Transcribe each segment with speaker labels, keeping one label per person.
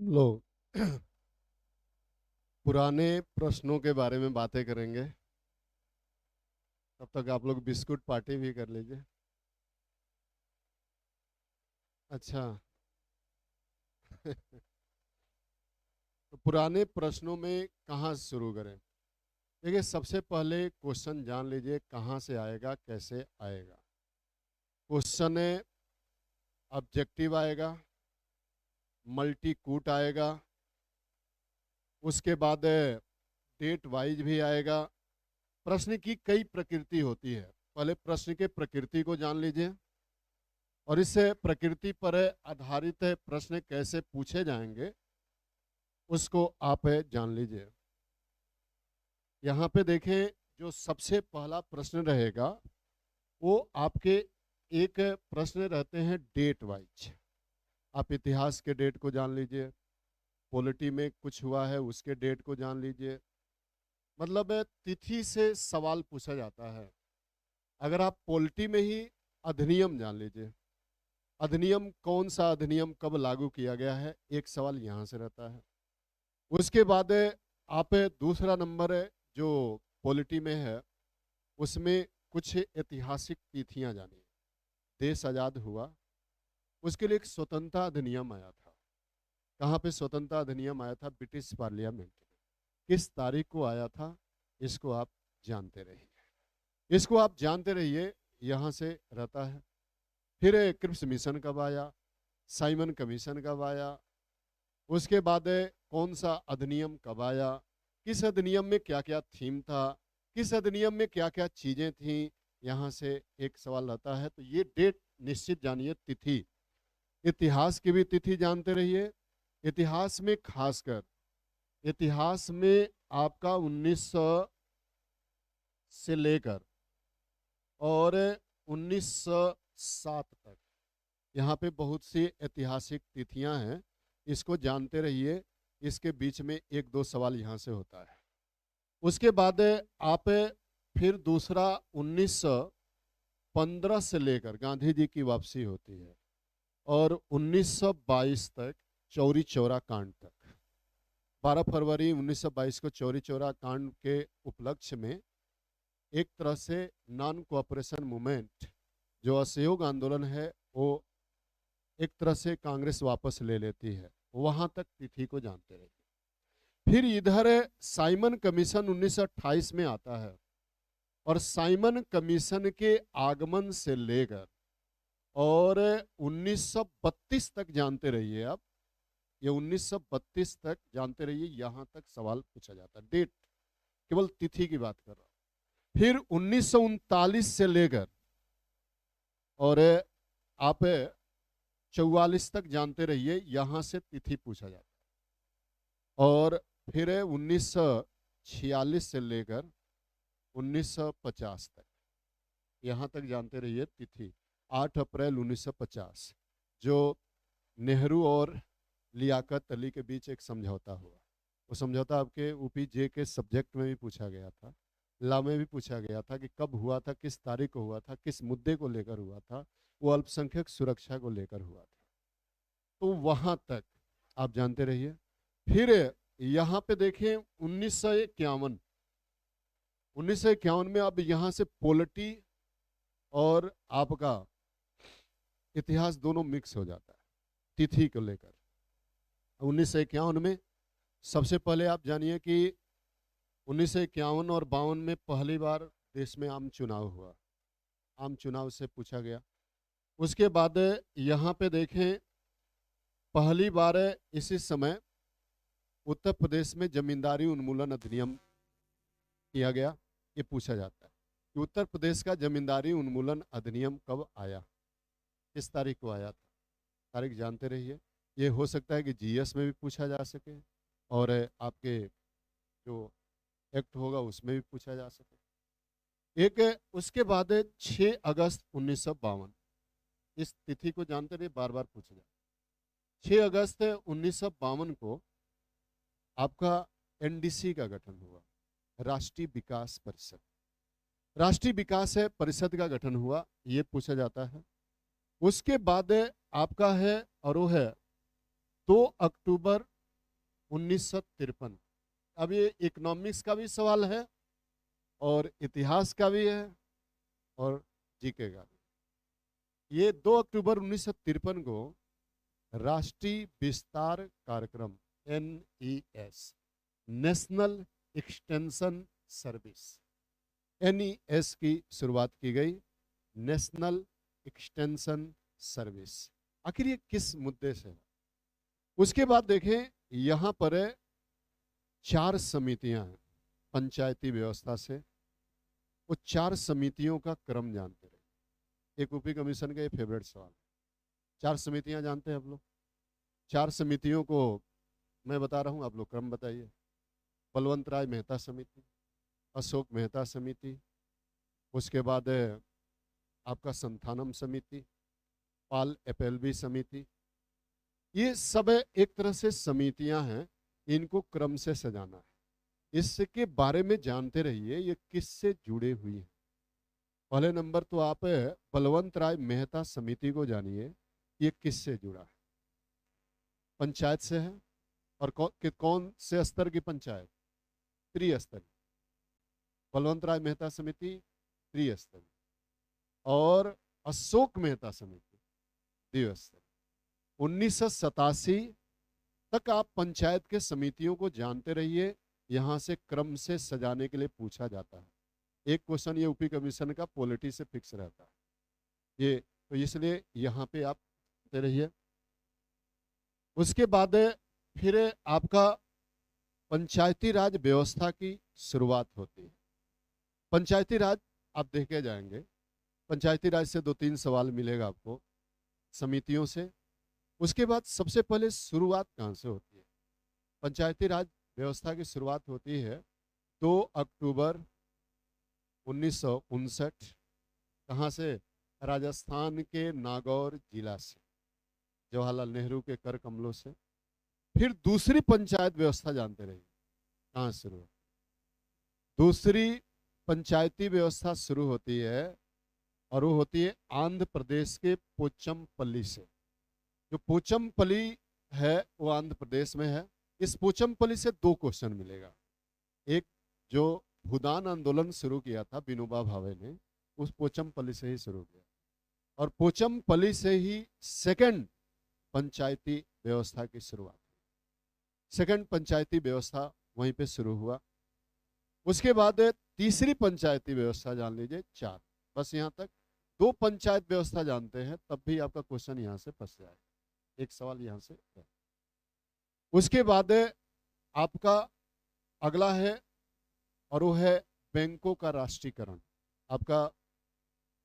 Speaker 1: लो पुराने प्रश्नों के बारे में बातें करेंगे। तब तक आप लोग बिस्कुट पार्टी भी कर लीजिए। अच्छा। तो पुराने प्रश्नों में कहाँ से शुरू करें? देखिए, सबसे पहले क्वेश्चन जान लीजिए कहाँ से आएगा, कैसे आएगा। क्वेश्चन ऑब्जेक्टिव आएगा, मल्टी कूट आएगा, उसके बाद डेट वाइज भी आएगा। प्रश्न की कई प्रकृति होती है। पहले प्रश्न के प्रकृति को जान लीजिए और इस प्रकृति पर आधारित प्रश्न कैसे पूछे जाएंगे उसको आप जान लीजिए। यहाँ पे देखें, जो सबसे पहला प्रश्न रहेगा वो आपके एक प्रश्न रहते हैं डेट वाइज। आप इतिहास के डेट को जान लीजिए, पॉलिटी में कुछ हुआ है उसके डेट को जान लीजिए। मतलब तिथि से सवाल पूछा जाता है। अगर आप पॉलिटी में ही अधिनियम जान लीजिए, अधिनियम कौन सा अधिनियम कब लागू किया गया है, एक सवाल यहाँ से रहता है। उसके बाद आप दूसरा नंबर जो पॉलिटी में है उसमें कुछ ऐतिहासिक तिथियां जानिए। देश आज़ाद हुआ, उसके लिए एक स्वतंत्रता अधिनियम आया था। कहाँ पे स्वतंत्रता अधिनियम आया था? ब्रिटिश पार्लियामेंट में। किस तारीख को आया था? इसको आप जानते रहिए, इसको आप जानते रहिए, यहाँ से रहता है। फिर क्रिप्स मिशन कब आया, साइमन कमीशन कब आया, उसके बाद कौन सा अधिनियम कब आया, किस अधिनियम में क्या क्या थीम था, किस अधिनियम में क्या क्या चीजें थी, यहाँ से एक सवाल आता है। तो ये डेट निश्चित जानिए। तिथि, इतिहास की भी तिथि जानते रहिए। इतिहास में खासकर इतिहास में आपका 1900 से लेकर और 1907 तक यहाँ पे बहुत सी ऐतिहासिक तिथियां हैं, इसको जानते रहिए। इसके बीच में एक दो सवाल यहाँ से होता है। उसके बाद आप फिर दूसरा 1915 से लेकर गांधी जी की वापसी होती है और 1922 तक चौरी चौरा कांड तक। 12 फरवरी 1922 को चौरी चौरा कांड के उपलक्ष्य में एक तरह से नॉन कोऑपरेशन मूवमेंट, जो असहयोग आंदोलन है, वो एक तरह से कांग्रेस वापस ले लेती है। वहां तक तिथि को जानते रहिए। फिर इधर साइमन कमीशन 1928 में आता है और साइमन कमीशन के आगमन से लेकर और 1932 तक जानते रहिए। आप ये 1932 तक जानते रहिए, यहां तक सवाल पूछा जाता है। डेट केवल तिथि की बात कर रहा हूं। फिर 1939 से लेकर और आप 44 तक जानते रहिए, यहां से तिथि पूछा जाता है। और फिर 1946 से लेकर 1950 तक, यहां तक जानते रहिए तिथि। 8 अप्रैल 1950 जो नेहरू और लियाकत अली के बीच एक समझौता हुआ। वो समझौता आपके ऊपीजे के सब्जेक्ट में भी पूछा गया था, लॉ में भी पूछा गया था कि कब हुआ था, किस तारीख को हुआ था, किस मुद्दे को लेकर हुआ था। वो अल्पसंख्यक सुरक्षा को लेकर हुआ था। तो वहां तक आप जानते रहिए। फिर यहाँ पे देखें 1951, 1951 में अब यहाँ से पॉलिटी और आपका इतिहास दोनों मिक्स हो जाता है तिथि को लेकर। 1951 में सबसे पहले आप जानिए कि 1951 और 52 में पहली बार देश में आम चुनाव हुआ। आम चुनाव से पूछा गया। उसके बाद यहाँ पे देखें, पहली बार इसी समय उत्तर प्रदेश में जमींदारी उन्मूलन अधिनियम किया गया। ये पूछा जाता है कि उत्तर प्रदेश का जमींदारी उन्मूलन अधिनियम कब आया, किस तारीख को आया था। तारीख जानते रहिए। ये हो सकता है कि जीएस में भी पूछा जा सके और आपके जो एक्ट होगा उसमें भी पूछा जा सके। एक उसके बाद 6 अगस्त 1952, इस तिथि को जानते रहिए, बार बार पूछा जाए। 6 अगस्त 1952 को आपका एनडीसी का गठन हुआ, राष्ट्रीय विकास परिषद। राष्ट्रीय विकास परिषद का गठन हुआ, ये पूछा जाता है। उसके बाद आपका है और वो है 2 अक्टूबर 1953। अब ये इकोनॉमिक्स का भी सवाल है और इतिहास का भी है और जीके का भी। ये 2 अक्टूबर 1953 को राष्ट्रीय विस्तार कार्यक्रम NES, national extension service, NES की शुरुआत की गई, नेशनल एक्सटेंशन सर्विस। आखिर ये किस मुद्दे से है? उसके बाद देखें, यहां पर 4 समितियां हैं पंचायती व्यवस्था से। वो 4 समितियों का क्रम जानते रहे। एक यूपी कमीशन का ये फेवरेट सवाल है। 4 समितियां जानते हैं आप लोग? 4 समितियों को मैं बता रहा हूं, आप लोग क्रम बताइए। बलवंत राय मेहता समिति, अशोक मेहता समिति, उसके बाद आपका संथानम समिति, पाल एपेलबी समिति। ये सब एक तरह से समितियां हैं, इनको क्रम से सजाना है। इसके बारे में जानते रहिए ये किससे जुड़े हुई हैं। पहले नंबर तो आप बलवंत राय मेहता समिति को जानिए, ये किससे जुड़ा है। पंचायत से है। और कौन से स्तर की पंचायत? त्रिस्तरीय। बलवंत राय मेहता समिति त्रिस्तरीय और अशोक मेहता समिति द्विस्तरीय। 1987 तक आप पंचायत के समितियों को जानते रहिए, यहां से क्रम से सजाने के लिए पूछा जाता है। एक क्वेश्चन ये यूपी कमीशन का पॉलिटी से फिक्स रहता है ये, तो इसलिए यहां पे आप जानते रहिए। उसके बाद फिर आपका पंचायती राज व्यवस्था की शुरुआत होती है। पंचायती राज आप देखे जाएंगे, पंचायती राज से 2-3 सवाल मिलेगा आपको समितियों से। उसके बाद सबसे पहले शुरुआत कहां से होती है? पंचायती राज व्यवस्था की शुरुआत होती है 2 अक्टूबर 1959। कहां से? राजस्थान के नागौर जिला से, जवाहरलाल नेहरू के कर कमलों से। फिर दूसरी पंचायत व्यवस्था जानते रहिए कहां शुरू होती है। दूसरी पंचायती व्यवस्था शुरू होती है और वो होती है आंध्र प्रदेश के पोचमपल्ली से। जो पोचमपल्ली है वो आंध्र प्रदेश में है। इस पोचमपल्ली से 2 क्वेश्चन मिलेगा। एक, जो भूदान आंदोलन शुरू किया था विनोबा भावे ने, उस पोचमपल्ली से ही शुरू किया और पोचमपल्ली से ही सेकंड पंचायती व्यवस्था की शुरुआत। सेकंड पंचायती व्यवस्था वहीं पे शुरू हुआ। उसके बाद तीसरी पंचायती व्यवस्था जान लीजिए 4। बस यहाँ तक 2 पंचायत व्यवस्था जानते हैं, तब भी आपका क्वेश्चन यहाँ से फंस जाएगा। एक सवाल यहाँ से है। उसके बाद आपका अगला है और वो है बैंकों का राष्ट्रीयकरण। आपका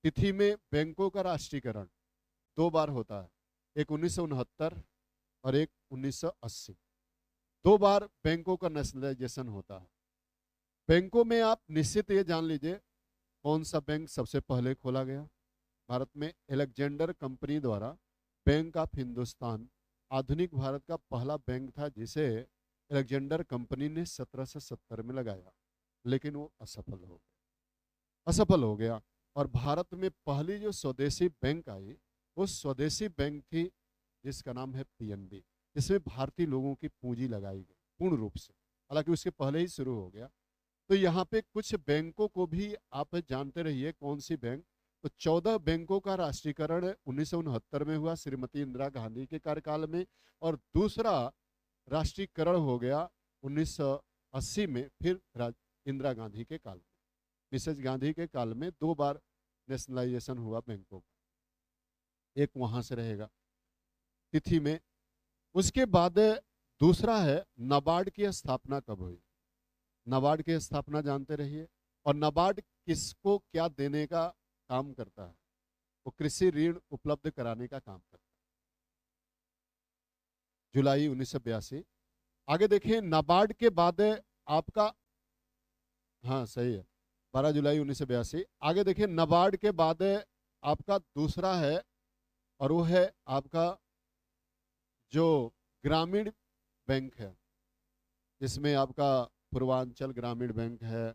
Speaker 1: तिथि में बैंकों का राष्ट्रीयकरण 2 बार होता है, एक 1969 और एक 1980। 2 बार बैंकों का नेशनलाइजेशन होता है। बैंकों में आप निश्चित ये जान लीजिए कौन सा बैंक सबसे पहले खोला गया। भारत में अलेक्जेंडर कंपनी द्वारा बैंक ऑफ हिंदुस्तान आधुनिक भारत का पहला बैंक था, जिसे अलेक्जेंडर कंपनी ने 1770 में लगाया, लेकिन वो असफल हो गया। और भारत में पहली जो स्वदेशी बैंक आई, वो स्वदेशी बैंक थी जिसका नाम है PNB, जिसमें भारतीय लोगों की पूंजी लगाई गई पूर्ण रूप से, हालांकि उसके पहले ही शुरू हो गया। तो यहाँ पे कुछ बैंकों को भी आप जानते रहिए कौन सी बैंक। तो 14 बैंकों का राष्ट्रीयकरण 1969 में हुआ श्रीमती इंदिरा गांधी के कार्यकाल में, और दूसरा राष्ट्रीयकरण हो गया 1980 में, फिर इंदिरा गांधी के काल में। मिसेज गांधी के काल में 2 बार नेशनलाइजेशन हुआ बैंकों का। एक वहां से रहेगा तिथि में। उसके बाद दूसरा है नाबार्ड की स्थापना कब हुई। नाबार्ड की स्थापना जानते रहिए। और नाबार्ड किसको क्या देने का काम करता है? वो कृषि ऋण उपलब्ध कराने का काम करता है। जुलाई 1982। आगे देखिए, नाबार्ड के बाद आपका, हाँ सही है, 12 जुलाई 1982। आगे देखिए, नाबार्ड के बाद आपका दूसरा है और वो है आपका जो ग्रामीण बैंक है, इसमें आपका पूर्वांचल ग्रामीण बैंक है,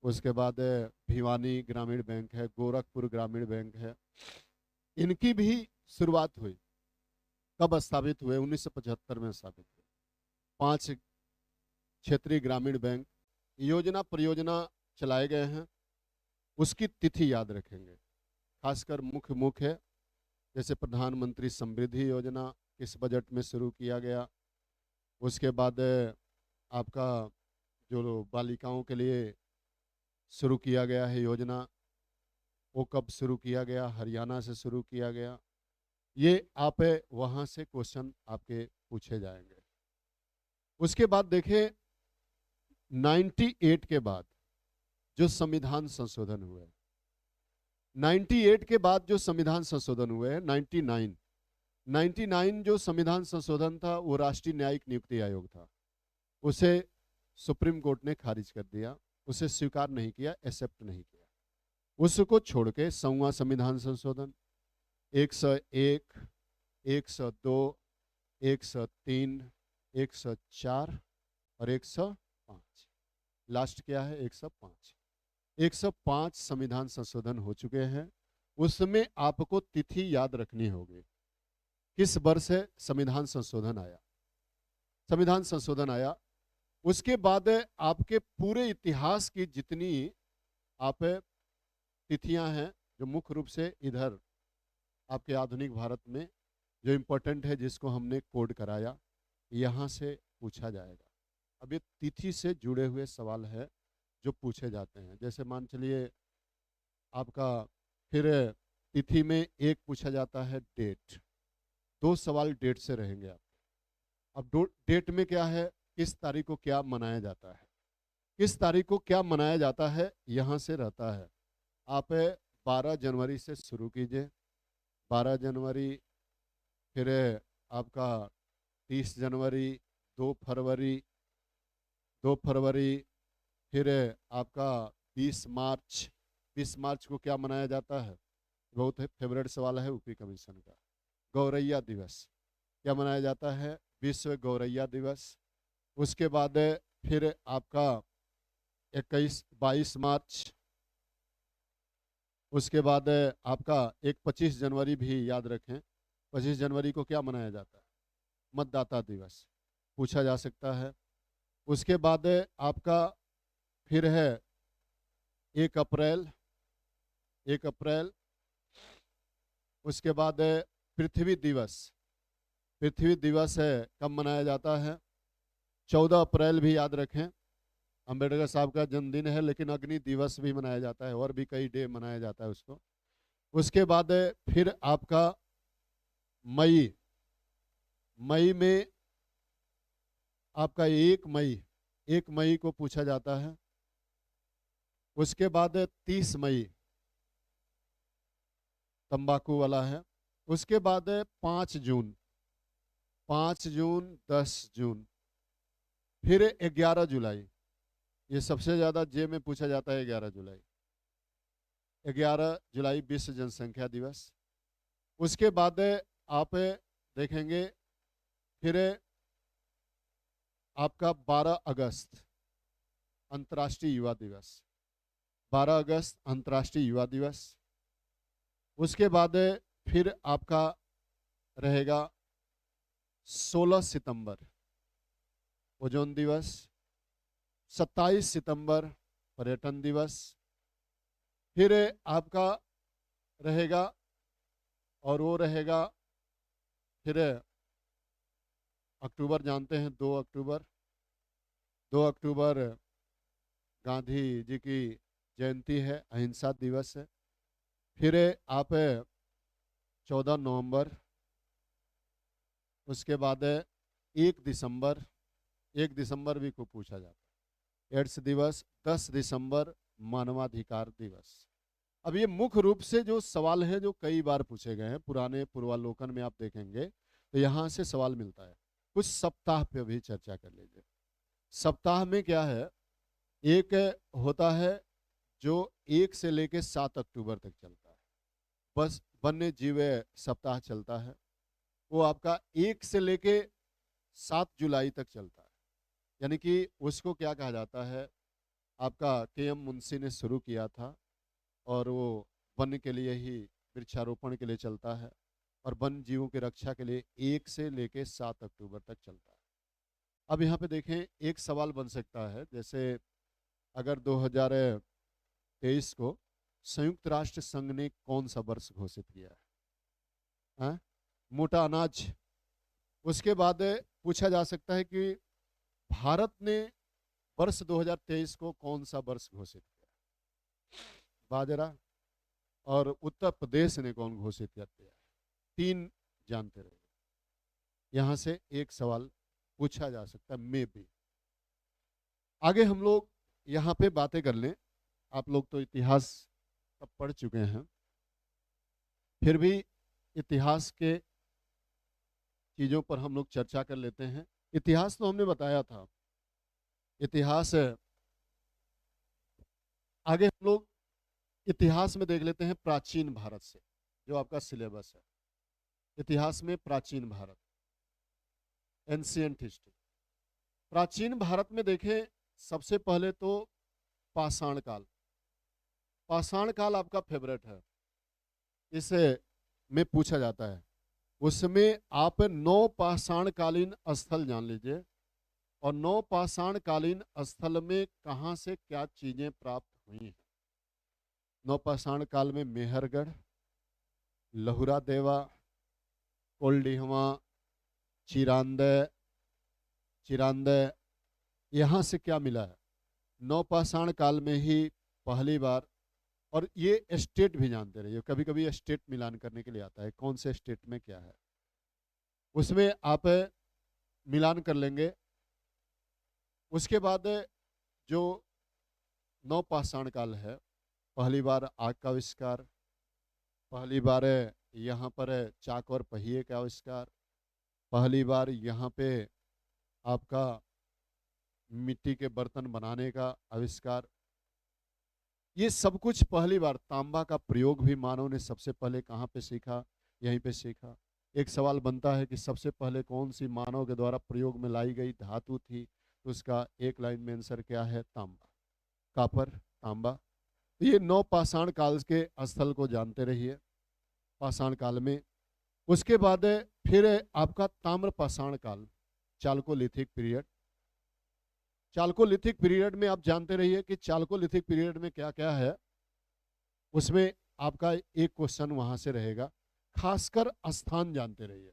Speaker 1: उसके बाद भिवानी ग्रामीण बैंक है, गोरखपुर ग्रामीण बैंक है। इनकी भी शुरुआत हुई। कब स्थापित हुए? 1975 में स्थापित हुए। 5 क्षेत्रीय ग्रामीण बैंक योजना परियोजना चलाए गए हैं, उसकी तिथि याद रखेंगे। खासकर मुख्य मुख्य है, जैसे प्रधानमंत्री समृद्धि योजना किस बजट में शुरू किया गया। उसके बाद आपका जो बालिकाओं के लिए शुरू किया गया है योजना, वो कब शुरू किया गया, हरियाणा से शुरू किया गया। ये आप वहाँ से क्वेश्चन आपके पूछे जाएंगे। उसके बाद देखिए 98 के बाद जो संविधान संशोधन हुए, 98 के बाद जो संविधान संशोधन हुए हैं, 99 जो संविधान संशोधन था वो राष्ट्रीय न्यायिक नियुक्ति आयोग था, उसे सुप्रीम कोर्ट ने खारिज कर दिया, उसे स्वीकार नहीं किया, एक्सेप्ट नहीं किया। उसको छोड़ के 100वां संविधान संशोधन 101, 102, 103, 104 और 105, लास्ट क्या है 105। 105 संविधान संशोधन हो चुके हैं। उसमें आपको तिथि याद रखनी होगी, किस वर्ष है संविधान संशोधन आया। संविधान संशोधन आया, उसके बाद आपके पूरे इतिहास की जितनी आप तिथियां हैं जो मुख्य रूप से इधर आपके आधुनिक भारत में जो इम्पोर्टेंट है, जिसको हमने कोड कराया, यहाँ से पूछा जाएगा। अब ये तिथि से जुड़े हुए सवाल है जो पूछे जाते हैं। जैसे मान चलिए आपका फिर तिथि में एक पूछा जाता है डेट, 2 सवाल डेट से रहेंगे आप। अब डेट में क्या है, किस तारीख को क्या मनाया जाता है, किस तारीख को क्या मनाया जाता है, यहाँ से रहता है। आप 12 जनवरी से शुरू कीजिए, 12 जनवरी, फिर आपका 30 जनवरी, 2 फरवरी, 2 फरवरी, फिर आपका 20 मार्च। 20 मार्च को क्या मनाया जाता है, बहुत फेवरेट सवाल है यूपी कमीशन का, गौरैया दिवस। क्या मनाया जाता है, विश्व गौरैया दिवस। उसके बाद फिर आपका 22 मार्च। उसके बाद आपका एक 25 जनवरी भी याद रखें, 25 जनवरी को क्या मनाया जाता है, मतदाता दिवस, पूछा जा सकता है। उसके बाद आपका फिर है 1 अप्रैल, 1 अप्रैल। उसके बाद पृथ्वी दिवस, पृथ्वी दिवस है कब मनाया जाता है, 14 अप्रैल भी याद रखें, अंबेडकर साहब का जन्मदिन है, लेकिन अग्नि दिवस भी मनाया जाता है, और भी कई डे मनाया जाता है उसको। उसके बाद फिर आपका मई, मई में आपका 1 मई को पूछा जाता है। उसके बाद 30 मई तंबाकू वाला है। उसके बाद 5 जून, 5 जून, 10 जून, फिर 11 जुलाई। ये सबसे ज़्यादा जे में पूछा जाता है 11 जुलाई। 11 जुलाई विश्व जनसंख्या दिवस। उसके बाद आप देखेंगे फिर आपका 12 अगस्त अंतर्राष्ट्रीय युवा दिवस, 12 अगस्त अंतर्राष्ट्रीय युवा दिवस। उसके बाद फिर आपका रहेगा 16 सितंबर ओजोन दिवस, 27 सितंबर पर्यटन दिवस। फिर आपका रहेगा, और वो रहेगा फिर अक्टूबर, जानते हैं 2 अक्टूबर, 2 अक्टूबर गांधी जी की जयंती है, अहिंसा दिवस है। फिर आप 14 नवंबर। उसके बाद 1 दिसंबर, 1 दिसंबर भी को पूछा जाता है, एड्स दिवस। 10 दिसंबर मानवाधिकार दिवस। अब ये मुख्य रूप से जो सवाल है जो कई बार पूछे गए हैं, पुराने पूर्वालोकन में आप देखेंगे तो यहाँ से सवाल मिलता है। कुछ सप्ताह पे भी चर्चा कर लीजिए। सप्ताह में क्या है, एक होता है जो 1 से लेके 7 अक्टूबर तक चलता है, बस वन्य जीव सप्ताह चलता है। वो आपका 1 से लेके 7 जुलाई तक चलता है, यानी कि उसको क्या कहा जाता है, आपका के.एम. मुंशी ने शुरू किया था, और वो वन के लिए ही, वृक्षारोपण के लिए चलता है, और वन जीवों की रक्षा के लिए 1 से लेके 7 अक्टूबर तक चलता है। अब यहाँ पे देखें, एक सवाल बन सकता है, जैसे अगर 2023 को संयुक्त राष्ट्र संघ ने कौन सा वर्ष घोषित किया है? हाँ? मोटा अनाज। उसके बाद पूछा जा सकता है कि भारत ने वर्ष 2023 को कौन सा वर्ष घोषित किया? बाजरा। और उत्तर प्रदेश ने कौन घोषित किया? 3 जानते रहे। यहां से एक सवाल पूछा जा सकता है, मे भी। आगे हम लोग यहाँ पे बातें कर लें। आप लोग तो इतिहास सब पढ़ चुके हैं, फिर भी इतिहास के चीज़ों पर हम लोग चर्चा कर लेते हैं। इतिहास तो हमने बताया था। इतिहास आगे हम लोग इतिहास में देख लेते हैं प्राचीन भारत से, जो आपका सिलेबस है। इतिहास में प्राचीन भारत, एंशिएंट हिस्ट्री। प्राचीन भारत में देखें, सबसे पहले तो पाषाण काल। पाषाण काल आपका फेवरेट है, इसे में पूछा जाता है। उसमें आप 9 पाषाणकालीन स्थल जान लीजिए, और 9 पाषाणकालीन स्थल में कहाँ से क्या चीजें प्राप्त हुई हैं। 9 पाषाण काल में मेहरगढ़, लहुरा देवा, कोल्डिहवा, चिरांदे, यहाँ से क्या मिला है? 9 पाषाण काल में ही पहली बार। और ये स्टेट भी जानते रहिए, कभी कभी स्टेट मिलान करने के लिए आता है, कौन से स्टेट में क्या है, उसमें आप मिलान कर लेंगे। उसके बाद जो 9 पाषाण काल है, पहली बार आग का आविष्कार, पहली बार यहाँ पर चाक और पहिए का आविष्कार, पहली बार यहाँ पे आपका मिट्टी के बर्तन बनाने का आविष्कार, ये सब कुछ पहली बार। तांबा का प्रयोग भी मानव ने सबसे पहले कहाँ पे सीखा? यहीं पे सीखा। एक सवाल बनता है कि सबसे पहले कौन सी मानव के द्वारा प्रयोग में लाई गई धातु थी? तो उसका एक लाइन में आंसर क्या है? तांबा, कापर, तांबा। ये 9 पाषाण काल के स्थल को जानते रहिए, पाषाण काल में। उसके बाद फिर आपका ताम्र पाषाण काल, चाल्कोलिथिक पीरियड। चाल्कोलिथिक पीरियड में आप जानते रहिए कि चाल्कोलिथिक पीरियड में क्या क्या है। उसमें आपका एक क्वेश्चन वहां से रहेगा, खासकर स्थान जानते रहिए,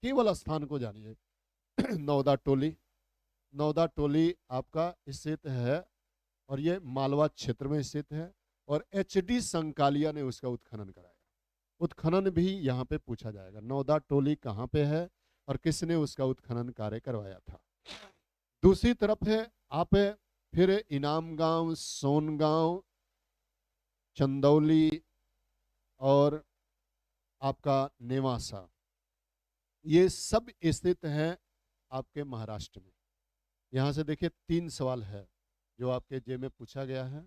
Speaker 1: केवल स्थान को जानिए। नौदा टोली, नौदा टोली आपका स्थित है, और ये मालवा क्षेत्र में स्थित है, और एच.डी. संकालिया ने उसका उत्खनन कराया। उत्खनन भी यहाँ पे पूछा जाएगा, नौदा टोली कहाँ पे है और किसने उसका उत्खनन कार्य करवाया था। दूसरी तरफ है आप फिर इनाम गांव, सोनगांव, चंदौली और आपका नेवासा, ये सब स्थित हैं आपके महाराष्ट्र में। यहाँ से देखिए 3 सवाल है जो आपके जे में पूछा गया है।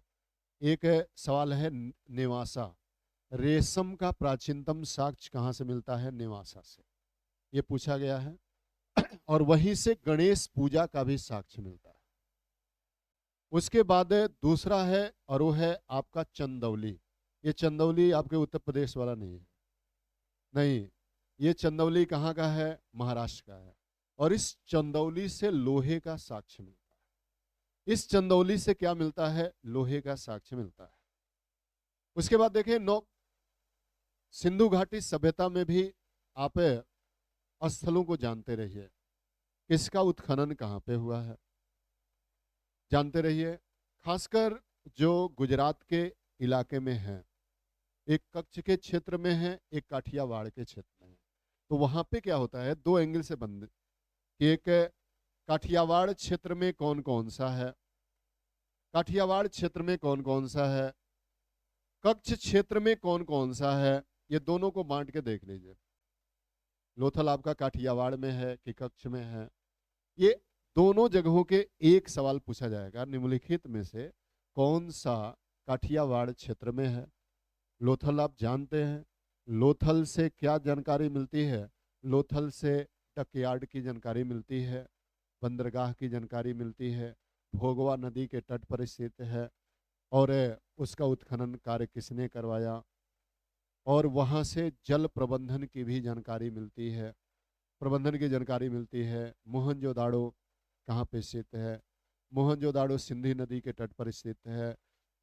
Speaker 1: एक सवाल है नेवासा, रेशम का प्राचीनतम साक्ष्य कहाँ से मिलता है? नेवासा से, ये पूछा गया है। और वहीं से गणेश पूजा का भी साक्ष्य मिलता है। उसके बाद दूसरा है, और वो है आपका चंदौली। ये चंदौली आपके उत्तर प्रदेश वाला नहीं है, नहीं, ये चंदौली कहाँ का है? महाराष्ट्र का है। और इस चंदौली से लोहे का साक्ष्य मिलता है। इस चंदौली से क्या मिलता है? लोहे का साक्ष्य मिलता है। उसके बाद देखें, सिंधु घाटी सभ्यता में भी आप स्थलों को जानते रहिए, किसका उत्खनन कहाँ पे हुआ है, जानते रहिए। खासकर जो गुजरात के इलाके में है, एक कच्छ के क्षेत्र में है, एक काठियावाड़ के क्षेत्र में है। तो वहां पे क्या होता है, 2 एंगल से बंद कि एक काठियावाड़ क्षेत्र में कौन कौन सा है, काठियावाड़ क्षेत्र में कौन कौन सा है, कच्छ क्षेत्र में कौन कौन सा है, ये दोनों को बांट के देख लीजिए। लोथल आपका काठियावाड़ में है कि कच्छ में है, ये दोनों जगहों के एक सवाल पूछा जाएगा, निम्नलिखित में से कौन सा काठियावाड़ क्षेत्र में है। लोथल आप जानते हैं, लोथल से क्या जानकारी मिलती है? लोथल से डकयार्ड की जानकारी मिलती है, बंदरगाह की जानकारी मिलती है, भोगवा नदी के तट पर स्थित है, और उसका उत्खनन कार्य किसने करवाया, और वहाँ से जल प्रबंधन की भी जानकारी मिलती है, प्रबंधन की जानकारी मिलती है। मोहनजोदाड़ो कहाँ पे स्थित है? मोहनजोदाड़ो सिंधी नदी के तट पर स्थित है।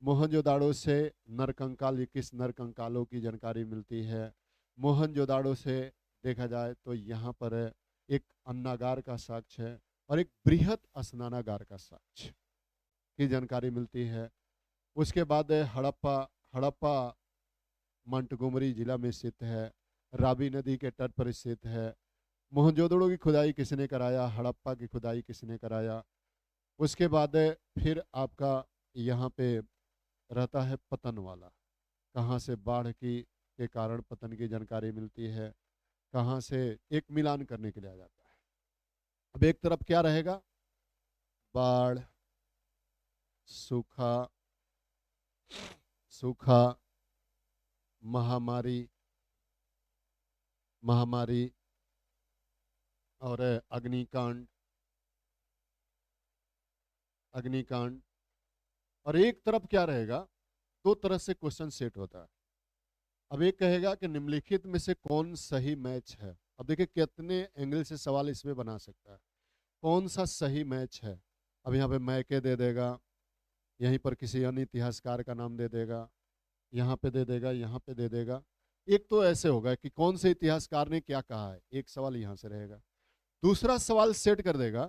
Speaker 1: मोहनजोदाड़ो से नरकंकाल 21 नरकंकालों की जानकारी मिलती है। मोहनजोदाड़ो से देखा जाए तो यहाँ पर एक अन्नागार का साक्ष्य है और एक बृहत स्नानागार का साक्ष्य की जानकारी मिलती है। उसके बाद हड़प्पा। हड़प्पा मंटगोमरी जिला में स्थित है, रावी नदी के तट पर स्थित है। मोहनजोदड़ो की खुदाई किसने कराया? हड़प्पा की खुदाई किसने कराया? उसके बाद फिर आपका यहाँ पे रहता है पतन वाला, कहाँ से बाढ़ के कारण पतन की जानकारी मिलती है, कहाँ से एक मिलान करने के लिए आ जाता है। अब एक तरफ क्या रहेगा? बाढ़, सूखा, सूखा, महामारी, महामारी और अग्निकांड, अग्निकांड। और एक तरफ क्या रहेगा? दो तरह से क्वेश्चन सेट होता है। अब एक कहेगा कि निम्नलिखित में से कौन सही मैच है। अब देखिए कितने एंगल से सवाल इसमें बना सकता है। कौन सा सही मैच है? अब यहाँ पे मैके दे देगा, यहीं पर किसी अन्य इतिहासकार का नाम दे देगा, यहाँ पे दे देगा, यहाँ पे दे देगा। एक तो ऐसे होगा कि कौन से इतिहासकार ने क्या कहा है, एक सवाल यहाँ से रहेगा। दूसरा सवाल सेट कर देगा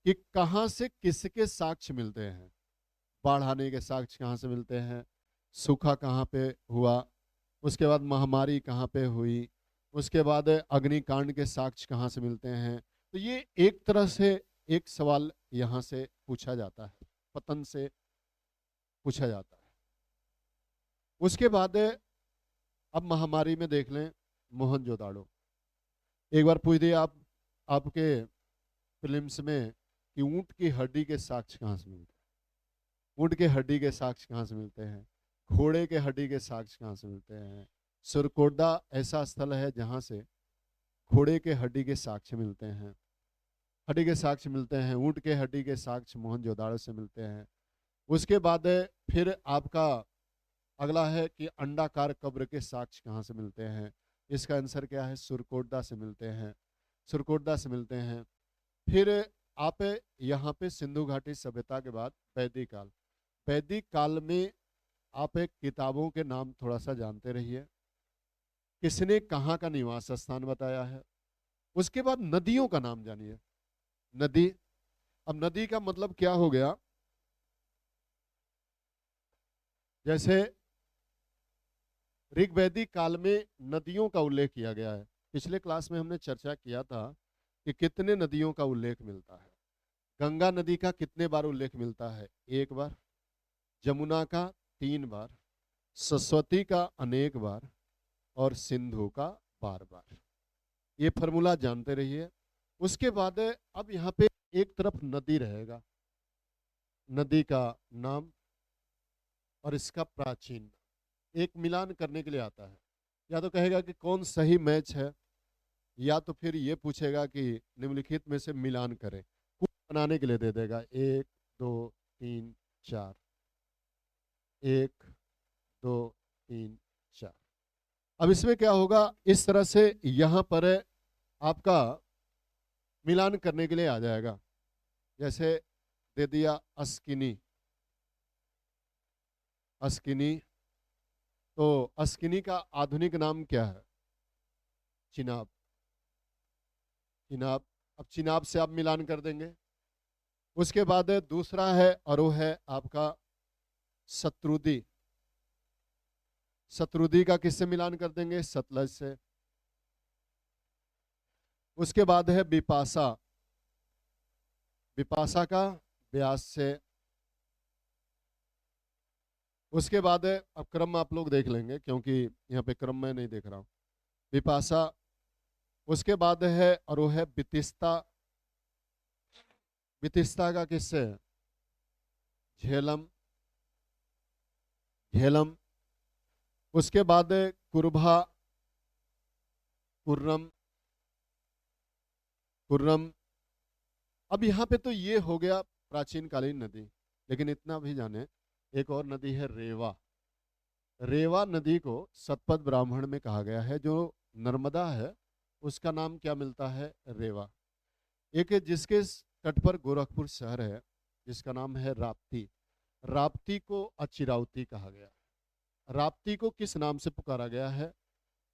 Speaker 1: कि कहाँ से किसके साक्ष्य मिलते हैं। बाढ़ आने के साक्ष्य कहाँ से मिलते हैं, सूखा कहाँ पे हुआ, उसके बाद महामारी कहाँ पे हुई, उसके बाद अग्निकांड के साक्ष्य कहाँ से मिलते हैं। तो ये एक तरह से एक सवाल यहाँ से पूछा जाता है, पतन से पूछा जाता है। उसके बाद अब महामारी में देख लें मोहनजोदाड़ो। एक बार पूछ दिए आप आपके फिल्म्स में कि ऊंट की हड्डी के साक्ष्य कहाँ से मिलते हैं, ऊंट के हड्डी के साक्ष्य कहाँ से मिलते हैं, घोड़े के हड्डी के साक्ष्य कहाँ से मिलते हैं। सुरकोडा ऐसा स्थल है जहाँ से घोड़े के हड्डी के साक्ष्य मिलते हैं, हड्डी के साक्ष्य मिलते हैं। ऊंट के हड्डी के साक्ष्य मोहनजोदाड़ो से मिलते हैं। उसके बाद फिर आपका अगला है कि अंडाकार कब्र के साक्ष्य कहाँ से मिलते हैं। इसका आंसर क्या है? सुरकोटदा से मिलते हैं, सुरकोटदा से मिलते हैं। फिर आप यहाँ पे सिंधु घाटी सभ्यता के बाद वैदिक काल, वैदिक काल में आप एक किताबों के नाम थोड़ा सा जानते रहिए, किसने कहाँ का निवास स्थान बताया है। उसके बाद नदियों का नाम जानिए। नदी, अब नदी का मतलब क्या हो गया? जैसे ऋग्वैदिक काल में नदियों का उल्लेख किया गया है। पिछले क्लास में हमने चर्चा किया था कि कितने नदियों का उल्लेख मिलता है। गंगा नदी का कितने बार उल्लेख मिलता है? एक बार। जमुना का 3 बार, सरस्वती का अनेक बार और सिंधु का बार बार। ये फॉर्मूला जानते रहिए। उसके बाद अब यहाँ पे एक तरफ नदी रहेगा, नदी का नाम और इसका प्राचीन, एक मिलान करने के लिए आता है। या तो कहेगा कि कौन सही मैच है, या तो फिर ये पूछेगा कि निम्नलिखित में से मिलान करें, कुल बनाने के लिए दे देगा 1 2 3 4, 1 2 3 4। अब इसमें क्या होगा? इस तरह से यहाँ पर आपका मिलान करने के लिए आ जाएगा। जैसे दे दिया अस्किनी, अस्किनी, तो अस्किनी का आधुनिक नाम क्या है? चिनाब, चिनाब। अब चिनाब से आप मिलान कर देंगे। उसके बाद दूसरा है और वो है आपका शत्रुदी। शत्रुदी का किससे मिलान कर देंगे? सतलज से। उसके बाद है बिपाशा, बिपाशा का ब्यास से। उसके बाद अब क्रम आप लोग देख लेंगे क्योंकि यहाँ पे क्रम मैं नहीं देख रहा हूँ। बिपाशा, उसके बाद है और वो है बितिस्ता। बितिस्ता का किससे? झेलम, झेलम। उसके बाद कुरभा, कुर्रम, कुर्रम। अब यहाँ पे तो ये हो गया प्राचीन कालीन नदी, लेकिन इतना भी जाने एक और नदी है रेवा। रेवा नदी को सतपथ ब्राह्मण में कहा गया है। जो नर्मदा है उसका नाम क्या मिलता है? रेवा। एक जिसके तट पर गोरखपुर शहर है जिसका नाम है राप्ती। राप्ती को अचिरावती कहा गया। राप्ती को किस नाम से पुकारा गया है?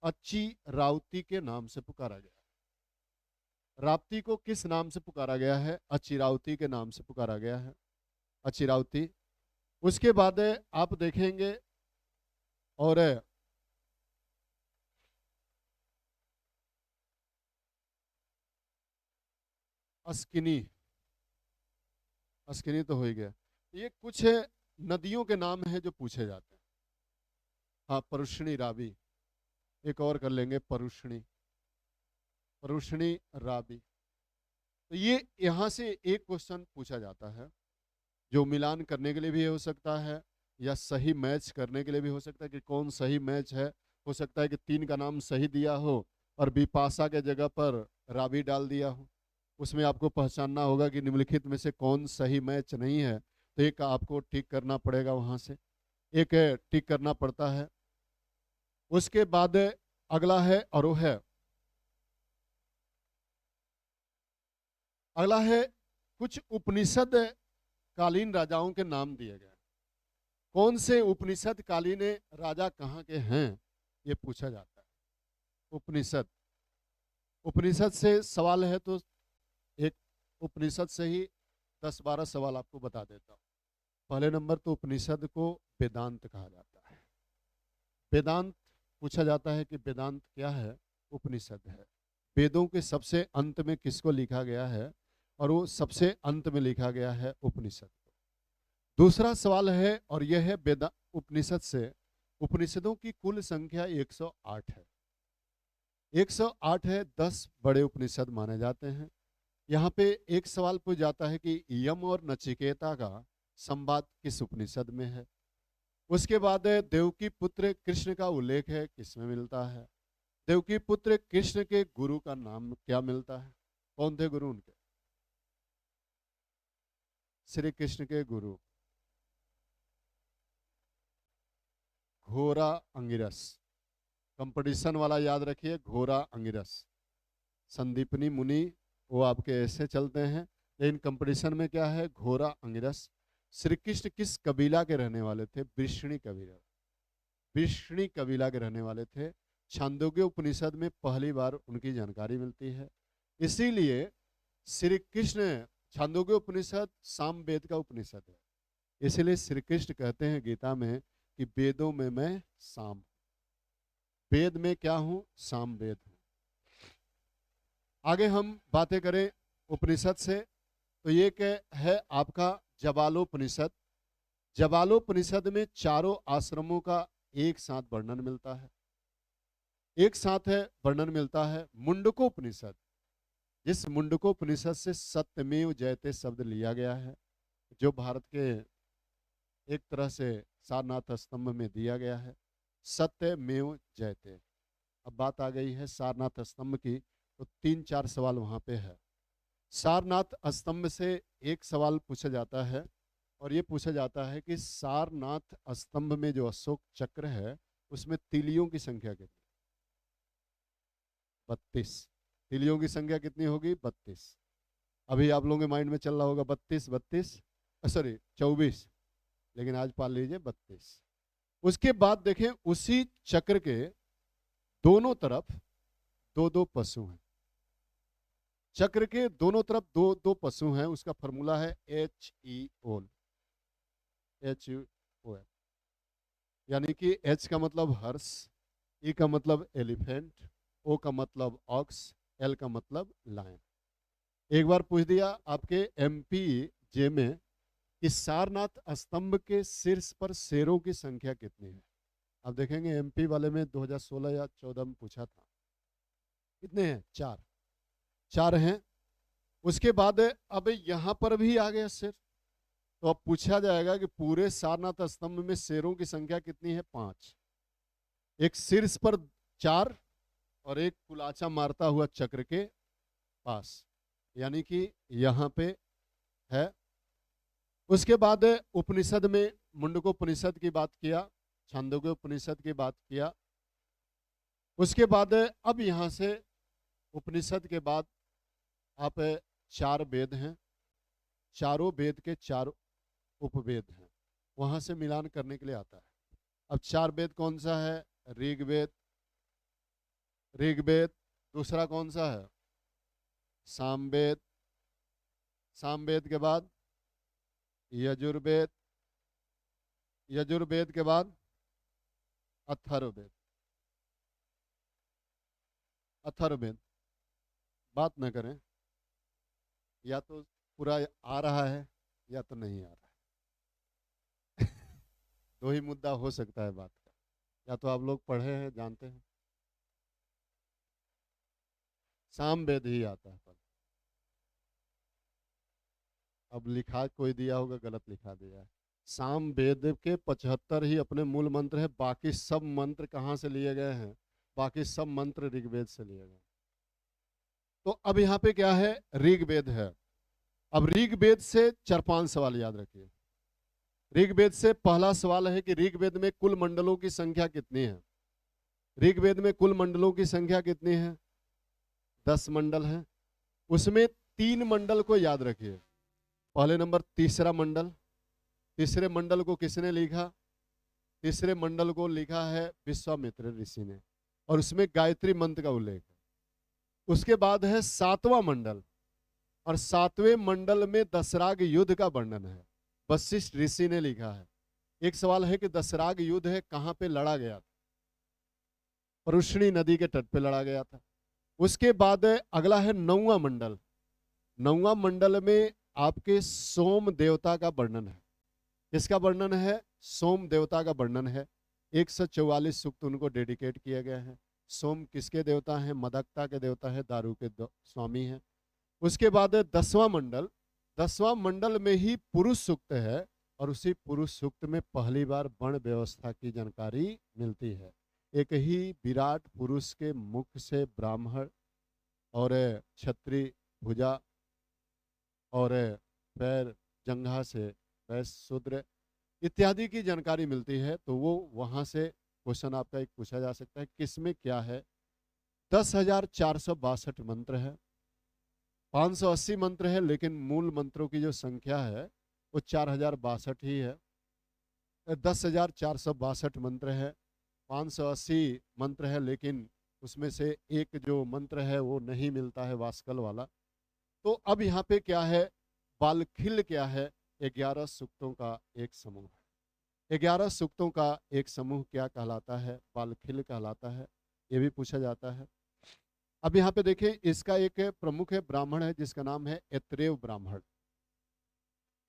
Speaker 1: अचिरावती के नाम से पुकारा गया। राप्ती को किस नाम से पुकारा गया है? अचिरावती के नाम से पुकारा गया है, अचिरावती। उसके बाद आप देखेंगे और अस्किनी, अस्किनी तो हो ही गया। ये कुछ नदियों के नाम हैं जो पूछे जाते हैं। हाँ, परुष्णी, रावी, एक और कर लेंगे, परुष्णी, परुष्णी, रावी। तो ये यहाँ से एक क्वेश्चन पूछा जाता है जो मिलान करने के लिए भी हो सकता है या सही मैच करने के लिए भी हो सकता है कि कौन सही मैच है। हो सकता है कि 3 का नाम सही दिया हो और बिपाशा के जगह पर रावी डाल दिया हो। उसमें आपको पहचानना होगा कि निम्नलिखित में से कौन सही मैच नहीं है, तो एक आपको टिक करना पड़ेगा, वहां से एक टिक करना पड़ता है। उसके बाद अगला है अरोह। अगला है कुछ उपनिषद कालीन राजाओं के नाम दिए गए। कौन से उपनिषद कालीन राजा कहाँ के हैं, ये पूछा जाता है। उपनिषद, उपनिषद से सवाल है तो एक उपनिषद से ही 10-12 सवाल आपको बता देता हूँ। पहले नंबर तो उपनिषद को वेदांत कहा जाता है। वेदांत पूछा जाता है कि वेदांत क्या है? उपनिषद है। वेदों के सबसे अंत में किसको लिखा गया है? और वो सबसे अंत में लिखा गया है उपनिषद को। दूसरा सवाल है, और यह है वेदा उपनिषद से, उपनिषदों की कुल संख्या 108 है। 108 है, 10 बड़े उपनिषद माने जाते हैं। यहाँ पे एक सवाल पूछ जाता है कि यम और नचिकेता का संवाद किस उपनिषद में है। उसके बाद देवकी पुत्र कृष्ण का उल्लेख है, किसमें मिलता है? देवकी पुत्र कृष्ण के गुरु का नाम क्या मिलता है? कौन थे गुरु उनके? श्री कृष्ण के गुरु घोरा अंगिरस। कंपटीशन वाला याद रखिए, घोरा अंगिरस। संदीपनी मुनि वो आपके ऐसे चलते हैं, लेकिन कंपटीशन में क्या है? घोरा अंगिरस। श्री कृष्ण किस कबीला के रहने वाले थे? वृष्णी कबीला, वृष्णी कबीला के रहने वाले थे। छांदोग्य उपनिषद में पहली बार उनकी जानकारी मिलती है। इसीलिए श्री कृष्ण, छांदोग्य उपनिषद सामवेद का उपनिषद है, इसलिए श्री कृष्ण कहते हैं गीता में कि वेदों में मैं साम, वेद में क्या हूं? सामवेद हूं। आगे हम बातें करें उपनिषद से, तो ये है आपका जबालोपनिषद। जबालोपनिषद में चारों आश्रमों का एक साथ वर्णन मिलता है, एक साथ है वर्णन मिलता है। मुंडकोपनिषद, जिस मुंडकोपनिषद से सत्यमेव जयते शब्द लिया गया है, जो भारत के एक तरह से सारनाथ स्तंभ में दिया गया है, सत्यमेव जयते। अब बात आ गई है सारनाथ स्तंभ की, तो 3-4 सवाल वहां पे है। सारनाथ स्तंभ से एक सवाल पूछा जाता है, और ये पूछा जाता है कि सारनाथ स्तंभ में जो अशोक चक्र है उसमें तिलियों की संख्या कितनी? 32। तिलियों की संख्या कितनी होगी? 32। अभी आप लोगों के माइंड में चल रहा होगा 32, सॉरी 24, लेकिन आज पाल लीजिए 32। उसके बाद देखें उसी चक्र के दोनों तरफ 2-2 पशु हैं। चक्र के दोनों तरफ 2-2 पशु हैं। उसका फॉर्मूला है HEOL, HEOL, यानी कि H का मतलब हर्ष, E का मतलब एलिफेंट, O का मतलब ऑक्स, L का मतलब लायन। एक बार पूछ दिया आपके MPJ में कि सारनाथ स्तंभ के शीर्ष पर शेरों की संख्या कितनी है। आप देखेंगे MP वाले में 2016 या 14 में पूछा था, कितने हैं? 4 हैं। उसके बाद अब यहां पर भी आ गया शेर, तो अब पूछा जाएगा कि पूरे सारनाथ स्तंभ में शेरों की संख्या कितनी है? 5। एक शीर्ष पर 4 और एक कुलाचा मारता हुआ चक्र के पास, यानी कि यहां पे है। उसके बाद उपनिषद में मुंडकोपनिषद की बात किया, छांदोग्य उपनिषद की बात किया। उसके बाद अब यहां से उपनिषद के बाद आप 4 वेद हैं, चारों वेद के चार उपवेद हैं, वहां से मिलान करने के लिए आता है। अब चार वेद कौन सा है? ऋग्वेद, ऋग्वेद, दूसरा कौन सा है? सामवेद, सामवेद के बाद यजुर्वेद, यजुर्वेद के बाद अथर्ववेद, अथर्ववेद। बात न करें, या तो पूरा आ रहा है या तो नहीं आ रहा है। दो ही मुद्दा हो सकता है बात का, या तो आप लोग पढ़े हैं, जानते हैं। सामवेद ही आता है पर अब लिखा कोई दिया होगा, गलत लिखा दिया है। सामवेद के 75 ही अपने मूल मंत्र है, बाकी सब मंत्र कहाँ से लिए गए हैं? बाकी सब मंत्र ऋग्वेद से लिए गए। तो अब यहाँ पे क्या है? ऋग्वेद है। अब ऋग्वेद से 4-5 सवाल याद रखिए। ऋग्वेद से पहला सवाल है कि ऋग्वेद में कुल मंडलों की संख्या कितनी है? ऋग्वेद में कुल मंडलों की संख्या कितनी है? 10 मंडल है। उसमें 3 मंडल को याद रखिए। पहले नंबर तीसरा मंडल, तीसरे मंडल को किसने लिखा? तीसरे मंडल को लिखा है विश्वामित्र ऋषि ने, और उसमें गायत्री मंत्र का उल्लेख है। उसके बाद है 7वां मंडल, और 7वें मंडल में दशराग युद्ध का वर्णन है, वशिष्ठ ऋषि ने लिखा है। एक सवाल है कि दशराग युद्ध है कहां पे लड़ा गया था? परुष्णी नदी के तट पे लड़ा गया था। उसके बाद अगला है 9वां मंडल। 9वां मंडल में आपके सोम देवता का वर्णन है। किसका वर्णन है? सोम देवता का वर्णन है। 144 सूक्त उनको डेडिकेट किए गए हैं। सोम किसके देवता हैं? मदकता के देवता है, दारू के स्वामी हैं। उसके बाद 10वां मंडल, 10वां मंडल में ही पुरुष सूक्त है, और उसी पुरुष सूक्त में पहली बार वर्ण व्यवस्था की जानकारी मिलती है। एक ही विराट पुरुष के मुख से ब्राह्मण और क्षत्रिय, भुजा और पैर जंघा से वैश्य, शूद्र इत्यादि की जानकारी मिलती है। तो वो वहां से क्वेश्चन आपका एक पूछा जा सकता है, किसमें क्या है? 10,462 मंत्र है, 580 मंत्र है, लेकिन मूल मंत्रों की जो संख्या है वो 4062 ही है। 10,462 मंत्र है, 580 मंत्र है, लेकिन उसमें से एक जो मंत्र है वो नहीं मिलता है, वास्कल वाला। तो अब यहाँ पे क्या है? बालखिल क्या है? 11 सूक्तों का एक समूह है। 11 सूक्तों का एक समूह क्या कहलाता है? बालखिल कहलाता है। ये भी पूछा जाता है। अब यहाँ पे देखें, इसका एक प्रमुख ब्राह्मण है जिसका नाम है ऐत्रेय ब्राह्मण।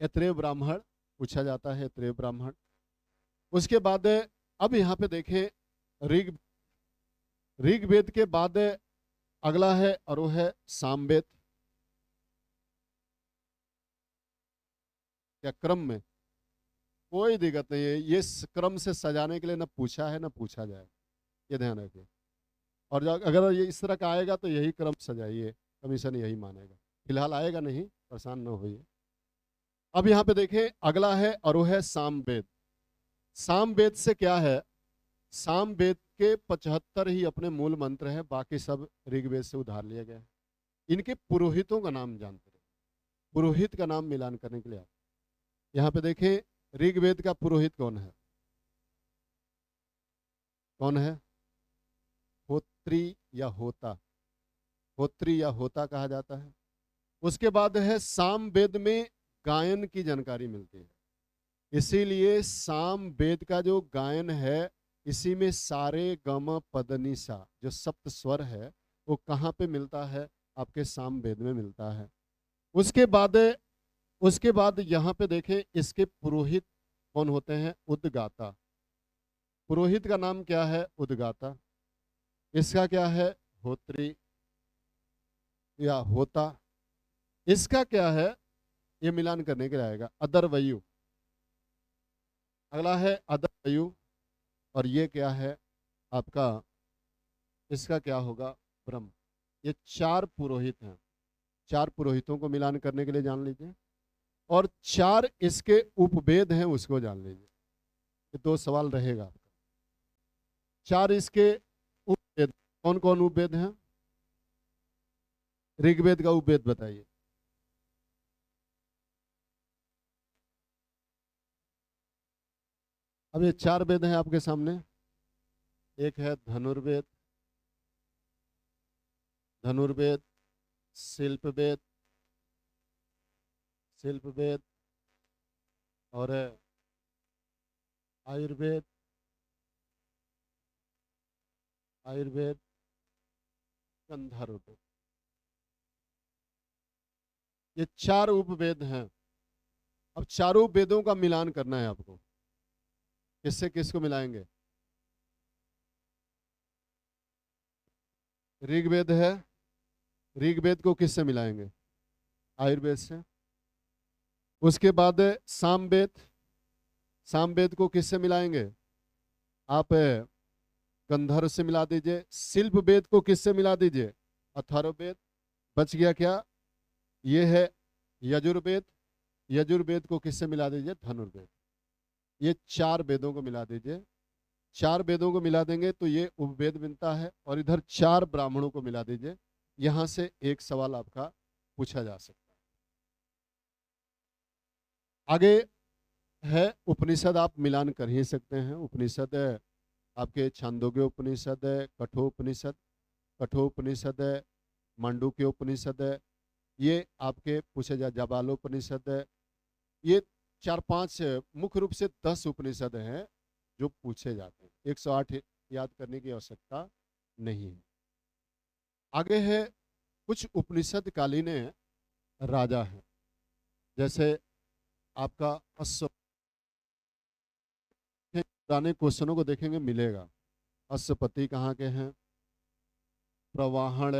Speaker 1: ऐत्रेय ब्राह्मण पूछा जाता है, ऐत्रेय ब्राह्मण। उसके बाद अब यहाँ पे देखें, ऋग्वेद के बाद अगला है और वो है सामवेद। क्या क्रम में? कोई दिक्कत नहीं है, ये क्रम से सजाने के लिए न पूछा है न पूछा जाए, ये ध्यान रखिए। और अगर ये इस तरह का आएगा तो यही क्रम सजाइए, कमीशन यही मानेगा। फिलहाल आएगा नहीं, परेशान न होइए। अब यहाँ पे देखें, अगला है और वो है सामवेद। सामवेद से क्या है? सामवेद के 75 ही अपने मूल मंत्र हैं, बाकी सब ऋग्वेद से उधार लिए गए हैं। इनके पुरोहितों का नाम जानते हैं, पुरोहित का नाम मिलान करने के लिए आप यहाँ पे देखें, ऋग्वेद का पुरोहित कौन है? कौन है? होत्री या होता, होत्री या होता कहा जाता है। उसके बाद है सामवेद में गायन की जानकारी मिलती है, इसीलिए सामवेद का जो गायन है, इसी में सारे गम पदनिसा जो सप्त स्वर है वो कहाँ पे मिलता है? आपके सामवेद में मिलता है। उसके बाद यहाँ पे देखें, इसके पुरोहित कौन होते हैं? उद्गाता। पुरोहित का नाम क्या है? उद्गाता। इसका क्या है? होत्री या होता। इसका क्या है? ये मिलान करने के लिए आएगा, अदरवयु। अगला है अदरवयु, और ये क्या है आपका? इसका क्या होगा? ब्रह्म। ये 4 पुरोहित हैं। 4 पुरोहितों को मिलान करने के लिए जान लीजिए, और 4 इसके उपवेद हैं, उसको जान लीजिए। ये 2 सवाल रहेगा आपका। 4 इसके उपवेद, कौन कौन उपवेद हैं? ऋग्वेद का उपवेद बताइए। अब ये 4 वेद हैं आपके सामने। एक है धनुर्वेद, धनुर्वेद, शिल्प वेद, शिल्प वेद, और आयुर्वेद, आयुर्वेद, गंधर्व वेद। ये 4 उपवेद हैं। अब चारों वेदों का मिलान करना है आपको। किससे किसको मिलाएंगे? ऋग्वेद है, ऋग्वेद को किससे मिलाएंगे? आयुर्वेद से। उसके बाद सामवेद, सामवेद को किससे मिलाएंगे? आप गंधर्व से मिला दीजिए। शिल्प वेद को किससे मिला दीजिए? अथर्ववेद। बच गया क्या? ये है यजुर्वेद, यजुर्वेद को किससे मिला दीजिए? धनुर्वेद। ये 4 वेदों को मिला दीजिए। 4 वेदों को मिला देंगे तो ये उपवेद बनता है, और इधर 4 ब्राह्मणों को मिला दीजिए। यहां से एक सवाल आपका पूछा जा सकता है। आगे है उपनिषद, आप मिलान कर ही सकते हैं। उपनिषद है आपके छांदोग्य उपनिषद है, कठोपनिषद, कठोपनिषद है, मांडुक्य उपनिषद है, ये आपके पूछे जा जाबालोपनिषद है। ये 4-5 मुख्य रूप से 10 उपनिषद हैं जो पूछे जाते हैं। 108 याद करने की आवश्यकता नहीं है। आगे है कुछ उपनिषद कालीन राजा हैं, जैसे आपका अश्व, पुराने क्वेश्चनों को देखेंगे मिलेगा। अश्वपति कहाँ के हैं? प्रवाहण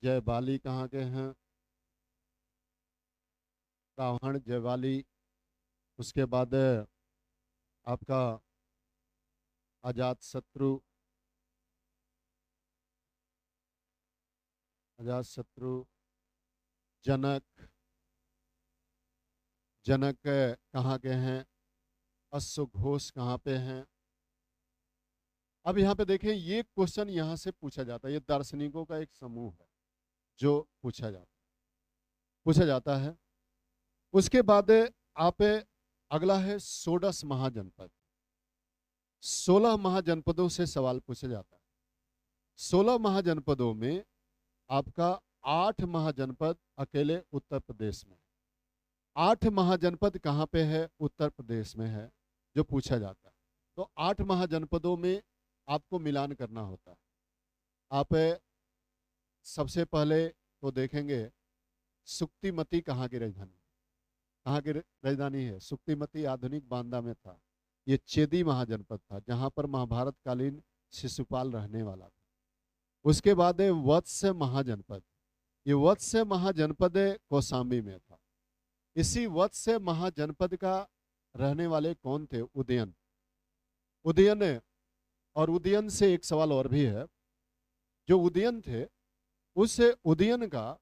Speaker 1: जयबाली कहाँ के हैं? प्रवाहण जयबाली। उसके बाद आपका अजातशत्रु, अजातशत्रु, जनक, जनक कहाँ के हैं? अश्वघोष कहाँ पे हैं? अब यहाँ पे देखें, ये क्वेश्चन यहाँ से पूछा जाता है। ये दार्शनिकों का एक समूह है जो पूछा जाता है। उसके बाद आप अगला है षोडश महाजनपद। 16 महाजनपदों से सवाल पूछा जाता है। 16 महाजनपदों में आपका 8 महाजनपद अकेले उत्तर प्रदेश में। 8 महाजनपद कहाँ पे है? उत्तर प्रदेश में है, जो पूछा जाता है। तो 8 महाजनपदों में आपको मिलान करना होता है। आप सबसे पहले तो देखेंगे सुक्तिमती कहाँ की राजधानी, कहाँ की राजधानी है? सुक्तिमती आधुनिक बांदा में था। ये चेदी महाजनपद था, जहां पर महाभारत कालीन शिशुपाल रहने वाला था। उसके बाद है वत्स्य महाजनपद। ये वत्स्य महाजनपद कौशाम्बी में था। इसी वत्स्य महाजनपद का रहने वाले कौन थे? उदयन। उदयन, और उदयन से एक सवाल और भी है। जो उदयन थे, उस उदयन का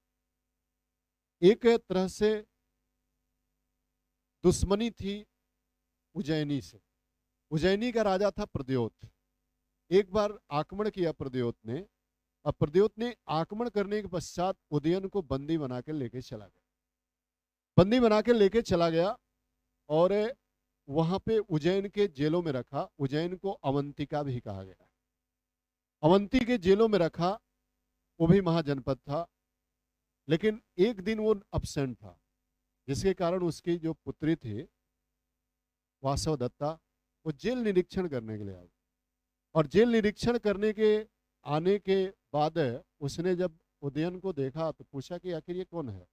Speaker 1: एक तरह से दुश्मनी थी उज्जैनी से। उज्जैनी का राजा था प्रद्योत। एक बार आक्रमण किया प्रद्योत ने। अब प्रद्योत ने आक्रमण करने के पश्चात उदयन को बंदी बना के लेके चला गया। बंदी बना के लेके चला गया और वहां पे उज्जैन के जेलों में रखा। उज्जैन को अवंतिका भी कहा गया। अवंती के जेलों में रखा, वो भी महाजनपद था। लेकिन एक दिन वो अब्सेंट था, जिसके कारण उसकी जो पुत्री थी वासवदत्ता, वो जेल निरीक्षण करने के लिए आई। और जेल निरीक्षण करने के आने के बाद उसने जब उदयन को देखा तो पूछा कि आखिर ये कौन है।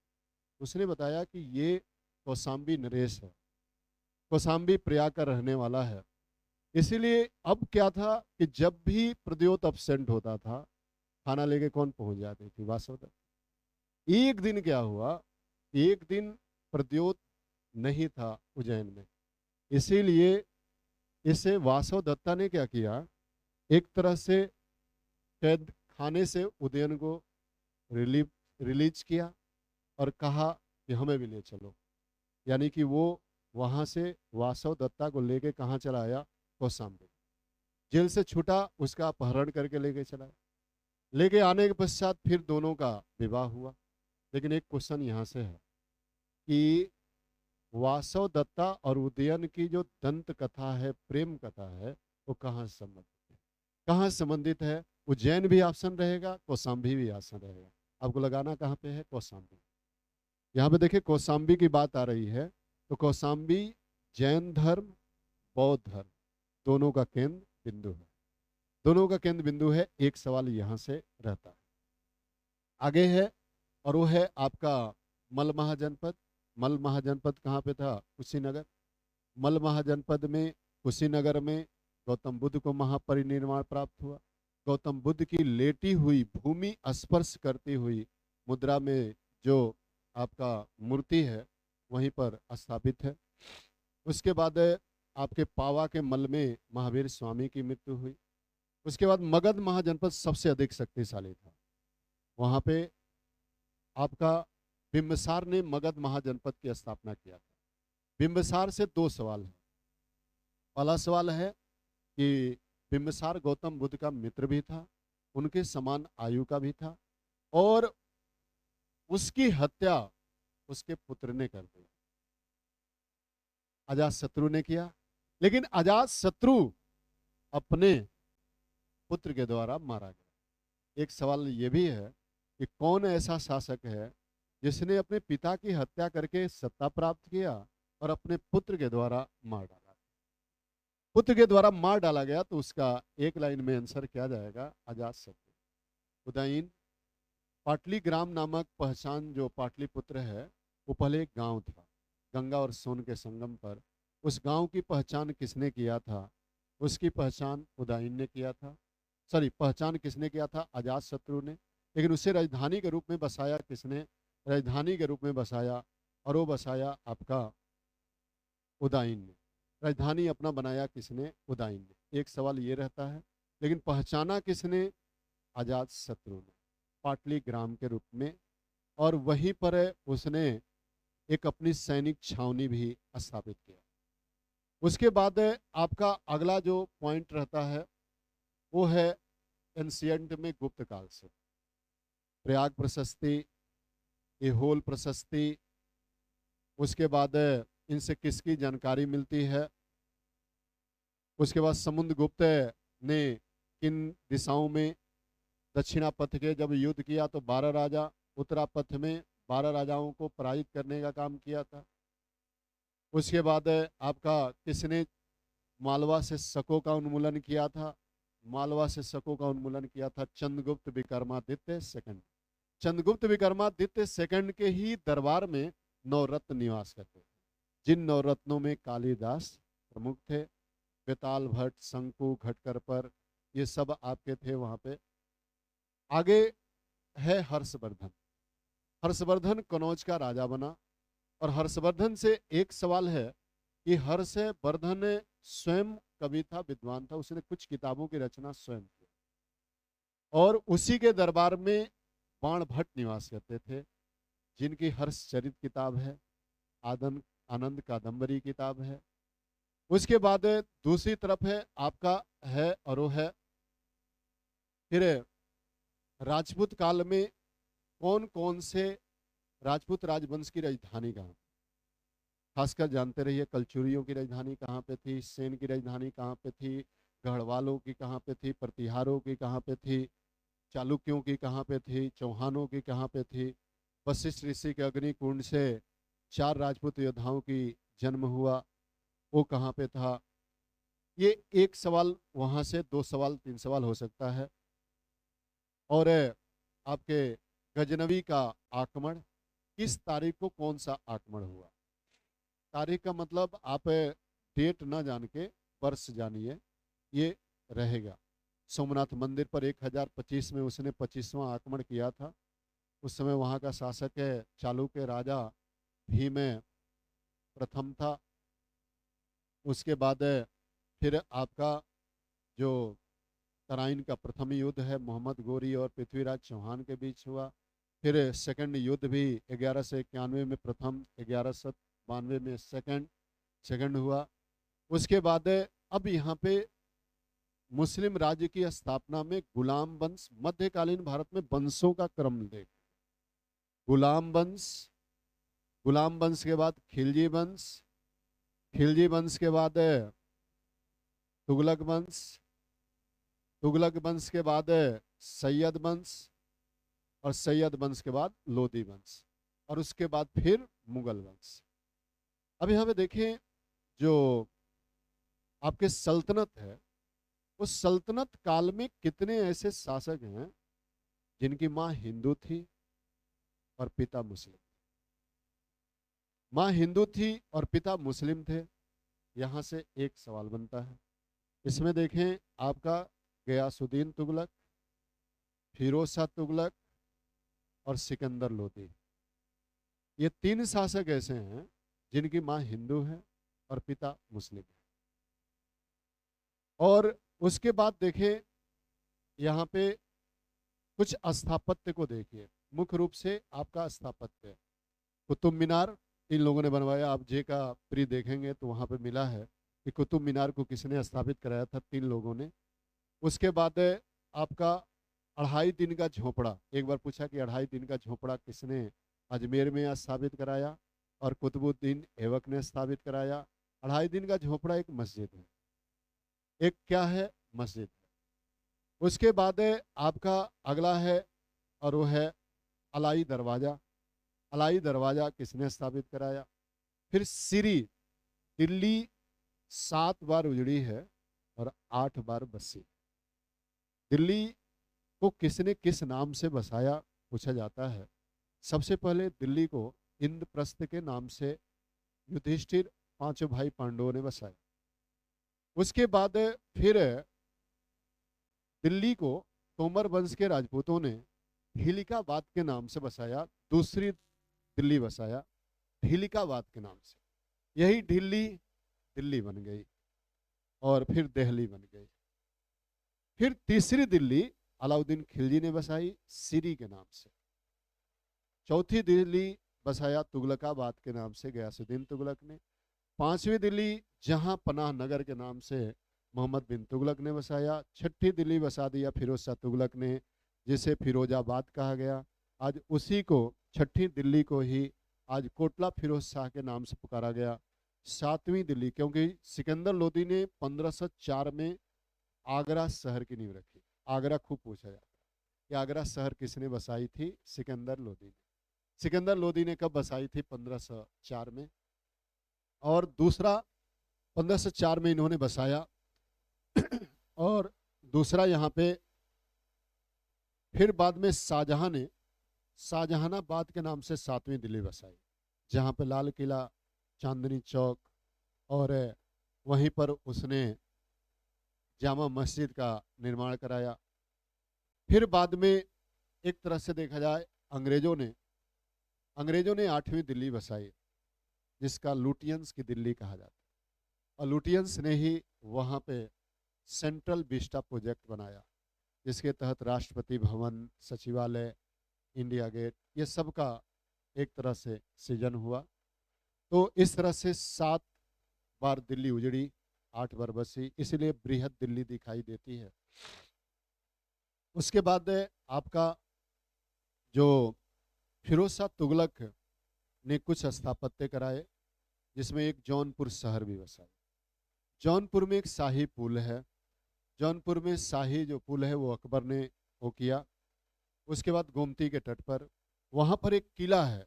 Speaker 1: उसने बताया कि ये कौशाम्बी नरेश है, कौशाम्बी प्रयाग का रहने वाला है। इसीलिए अब क्या था कि जब भी प्रद्योत अब्सेंट होता था, खाना लेके कौन पहुंच जाती थी? वासवदत्ता। एक दिन क्या हुआ, एक दिन प्रद्योत नहीं था उज्जैन में। इसीलिए इसे वासवदत्ता ने क्या किया, एक तरह से कैद खाने से उदयन को रिलीज किया और कहा कि हमें भी ले चलो। यानी कि वो वहां से वासवदत्ता को लेके कहाँ चला आया? कौशाम्बी। जेल से छूटा, उसका अपहरण करके लेके चला। लेके आने के पश्चात फिर दोनों का विवाह हुआ। लेकिन एक क्वेश्चन यहाँ से है कि वासव दत्ता और उदयन की जो दंत कथा है, प्रेम कथा है, वो कहाँ संबंधित है? कहाँ संबंधित है? उज्जैन भी आसन रहेगा, कौशाम्बी भी आसन रहेगा। आपको लगाना कहाँ पे है? कौशाम्बी। यहाँ पे देखिए कौशाम्बी की बात आ रही है, तो कौशाम्बी जैन धर्म, बौद्ध धर्म दोनों का केंद्र बिंदु है। दोनों का केंद्र बिंदु है। एक सवाल यहाँ से रहता है। आगे है, और वो है आपका मल महाजनपद। मल महाजनपद कहाँ पे था? कुशीनगर। मल महाजनपद में, कुशीनगर में गौतम बुद्ध को महापरिनिर्वाण प्राप्त हुआ। गौतम बुद्ध की लेटी हुई, भूमि स्पर्श करती हुई मुद्रा में जो आपका मूर्ति है वहीं पर स्थापित है। उसके बाद आपके पावा के मल में महावीर स्वामी की मृत्यु हुई। उसके बाद मगध महाजनपद सबसे अधिक शक्तिशाली था। वहाँ पे आपका बिंबिसार ने मगध महाजनपद की स्थापना किया था। बिंबिसार से दो सवाल है। पहला सवाल है कि बिंबिसार गौतम बुद्ध का मित्र भी था, उनके समान आयु का भी था, और उसकी हत्या उसके पुत्र ने कर दी, अजातशत्रु ने किया। लेकिन अजातशत्रु अपने पुत्र के द्वारा मारा गया। एक सवाल यह भी है कि कौन ऐसा शासक है जिसने अपने पिता की हत्या करके सत्ता प्राप्त किया और अपने पुत्र के द्वारा मार डाला? पुत्र के द्वारा मार डाला गया, तो उसका एक लाइन में आंसर क्या जाएगा? अजातशत्रु। उदयन पाटलीग्राम नामक पहचान, जो पाटलिपुत्र है, वो पहले एक गांव था गंगा और सोन के संगम पर। उस गांव की पहचान किसने किया था? उसकी पहचान उदयन ने किया था। पहचान किसने किया था? अजातशत्रु ने। लेकिन उसे राजधानी के रूप में बसाया किसने? राजधानी के रूप में बसाया, और वो बसाया आपका उदयन ने। राजधानी अपना बनाया किसने? उदयन ने। एक सवाल ये रहता है, लेकिन पहचाना किसने? अजातशत्रु ने, पाटलीग्राम के रूप में। और वहीं पर उसने एक अपनी सैनिक छावनी भी स्थापित किया। उसके बाद आपका अगला जो पॉइंट रहता है वो है एंशियंट में गुप्त काल से। प्रयाग प्रशस्ति, एहोल प्रशस्ति, उसके बाद इनसे किसकी जानकारी मिलती है? उसके बाद समुद्रगुप्त ने किन दिशाओं में दक्षिणापथ के जब युद्ध किया तो 12 राजा, उत्तरापथ में 12 राजाओं को पराजित करने का काम किया था। उसके बाद आपका किसने मालवा से शकों का उन्मूलन किया था? मालवा से शकों का उन्मूलन किया था चंद्रगुप्त विक्रमादित्य सेकंड। चंद्रगुप्त विक्रमादित्य सेकंड के ही दरबार में नवरत्न निवास करते थे, जिन नवरत्नों में कालिदास प्रमुख थे, बेताल भट्ट, शंकु, घटकर पर, ये सब आपके थे वहां पे। आगे है हर्षवर्धन। हर्षवर्धन कनौज का राजा बना, और हर्षवर्धन से एक सवाल है कि हर्षवर्धन स्वयं कवि था, विद्वान था, उसने कुछ किताबों की रचना स्वयं की, और उसी के दरबार में बाण भट्ट निवास करते थे, जिनकी हर्षचरित किताब है, आनंद कादंबरी किताब है। उसके बाद दूसरी तरफ है आपका है, और वो है फिर राजपूत काल में कौन कौन से राजपूत राजवंश की राजधानी कहाँ? खासकर जानते रहिए, कलचुरियों की राजधानी कहाँ पे थी, सेन की राजधानी कहाँ पे थी, गढ़वालों की कहाँ पे थी, प्रतिहारों की कहाँ पे थी, चालुक्यों की कहाँ पे थी, चौहानों की कहाँ पे थी। वशिष्ठ ऋषि के अग्निकुंड से 4 राजपूत योद्धाओं की जन्म हुआ, वो कहाँ पे था? ये एक सवाल वहाँ से 2 सवाल 3 सवाल हो सकता है। और आपके गजनवी का आक्रमण, किस तारीख को कौन सा आक्रमण हुआ? तारीख का मतलब आप डेट ना जान के वर्ष जानिए, ये रहेगा। सोमनाथ मंदिर पर 1025 में उसने 25वां आक्रमण किया था। उस समय वहाँ का शासक है चालुक्य राजा भीम प्रथम था। उसके बाद फिर आपका जो तराइन का प्रथम युद्ध है मोहम्मद गोरी और पृथ्वीराज चौहान के बीच हुआ। फिर सेकंड युद्ध भी 1191 में प्रथम, 1192 में सेकंड हुआ। उसके बाद अब यहाँ पे मुस्लिम राज्य की स्थापना में गुलाम वंश, मध्यकालीन भारत में वंशों का क्रम देख, गुलाम वंश, गुलाम वंश के बाद खिलजी वंश, खिलजी वंश के बाद तुगलक वंश, तुगलक वंश के बाद सैयद वंश, और सैयद वंश के बाद लोदी वंश, और उसके बाद फिर मुगल वंश। अब यहाँ पे देखें, जो आपके सल्तनत है, उस सल्तनत काल में कितने ऐसे शासक हैं जिनकी माँ हिंदू थी और पिता मुस्लिम। माँ हिंदू थी और पिता मुस्लिम थे। यहाँ से एक सवाल बनता है, इसमें देखें आपका गयासुद्दीन तुगलक, फिरोज शाह तुगलक और सिकंदर लोदी, ये तीन शासक ऐसे हैं जिनकी माँ हिंदू है और पिता मुस्लिम है। और उसके बाद देखें यहाँ पे कुछ स्थापत्य को देखिए, मुख्य रूप से आपका स्थापत्य कुतुब मीनार इन लोगों ने बनवाया। आप जे का प्री देखेंगे तो वहाँ पे मिला है कि कुतुब मीनार को किसने स्थापित कराया था, 3 लोगों ने। उसके बाद आपका 2.5 दिन का झोपड़ा, एक बार पूछा कि 2.5 दिन का झोपड़ा किसने अजमेर में स्थापित कराया, और कुतुबुद्दीन ऐबक ने स्थापित कराया। 2.5 दिन का झोपड़ा एक मस्जिद है, एक क्या है, मस्जिद है। उसके बाद आपका अगला है और वो है अलाई दरवाजा। अलाई दरवाजा किसने स्थापित कराया। फिर सीरी, दिल्ली 7 बार उजड़ी है और 8 बार बसी। दिल्ली को किसने किस नाम से बसाया पूछा जाता है। सबसे पहले दिल्ली को इंद्रप्रस्थ के नाम से युधिष्ठिर 5 भाई पांडवों ने बसाया। उसके बाद फिर दिल्ली को तोमर वंश के राजपूतों ने ढीलिकाबाद के नाम से बसाया, दूसरी दिल्ली बसाया ढीलिकाबाद के नाम से। यही ढिल्ली दिल्ली बन गई और फिर दिल्ली बन गई। फिर तीसरी दिल्ली अलाउद्दीन खिलजी ने बसाई सीरी के नाम से। चौथी दिल्ली बसाया तुगलकाबाद के नाम से गयासुद्दीन तुगलक ने। 5वीं दिल्ली जहां पनाह नगर के नाम से मोहम्मद बिन तुगलक ने बसाया। 6ठी दिल्ली बसा दिया फिरोज शाह तुगलक ने, जिसे फिरोजाबाद कहा गया। आज उसी को 6ठी दिल्ली को ही आज कोटला फिरोज शाह के नाम से पुकारा गया। 7वीं दिल्ली, क्योंकि सिकंदर लोदी ने 1504 में आगरा शहर की नींव रखी। आगरा खूब पूछा जाता है कि आगरा शहर किसने बसाई थी, सिकंदर लोदी ने। सिकंदर लोदी ने कब बसाई थी, 1504 में। और दूसरा 1504 में इन्होंने बसाया। और दूसरा यहाँ पे फिर बाद में शाहजहां ने शाहजहानाबाद के नाम से 7वीं दिल्ली बसाई, जहाँ पे लाल किला, चांदनी चौक, और वहीं पर उसने जामा मस्जिद का निर्माण कराया। फिर बाद में एक तरह से देखा जाए अंग्रेजों ने 8वीं दिल्ली बसाई, जिसका लुटियंस की दिल्ली कहा जाता है। और लुटियंस ने ही वहाँ पे सेंट्रल विस्टा प्रोजेक्ट बनाया, जिसके तहत राष्ट्रपति भवन, सचिवालय, इंडिया गेट, ये सब का एक तरह से सृजन हुआ। तो इस तरह से 7 बार दिल्ली उजड़ी, 8 बार बसी, इसलिए बृहद दिल्ली दिखाई देती है। उसके बाद आपका जो फिरोज शाह तुगलक ने कुछ स्थापत्य कराए, जिसमें एक जौनपुर शहर भी बसा। जौनपुर में एक शाही पुल है। जौनपुर में शाही जो पुल है वो अकबर ने वो किया। उसके बाद गोमती के तट पर वहाँ पर एक किला है,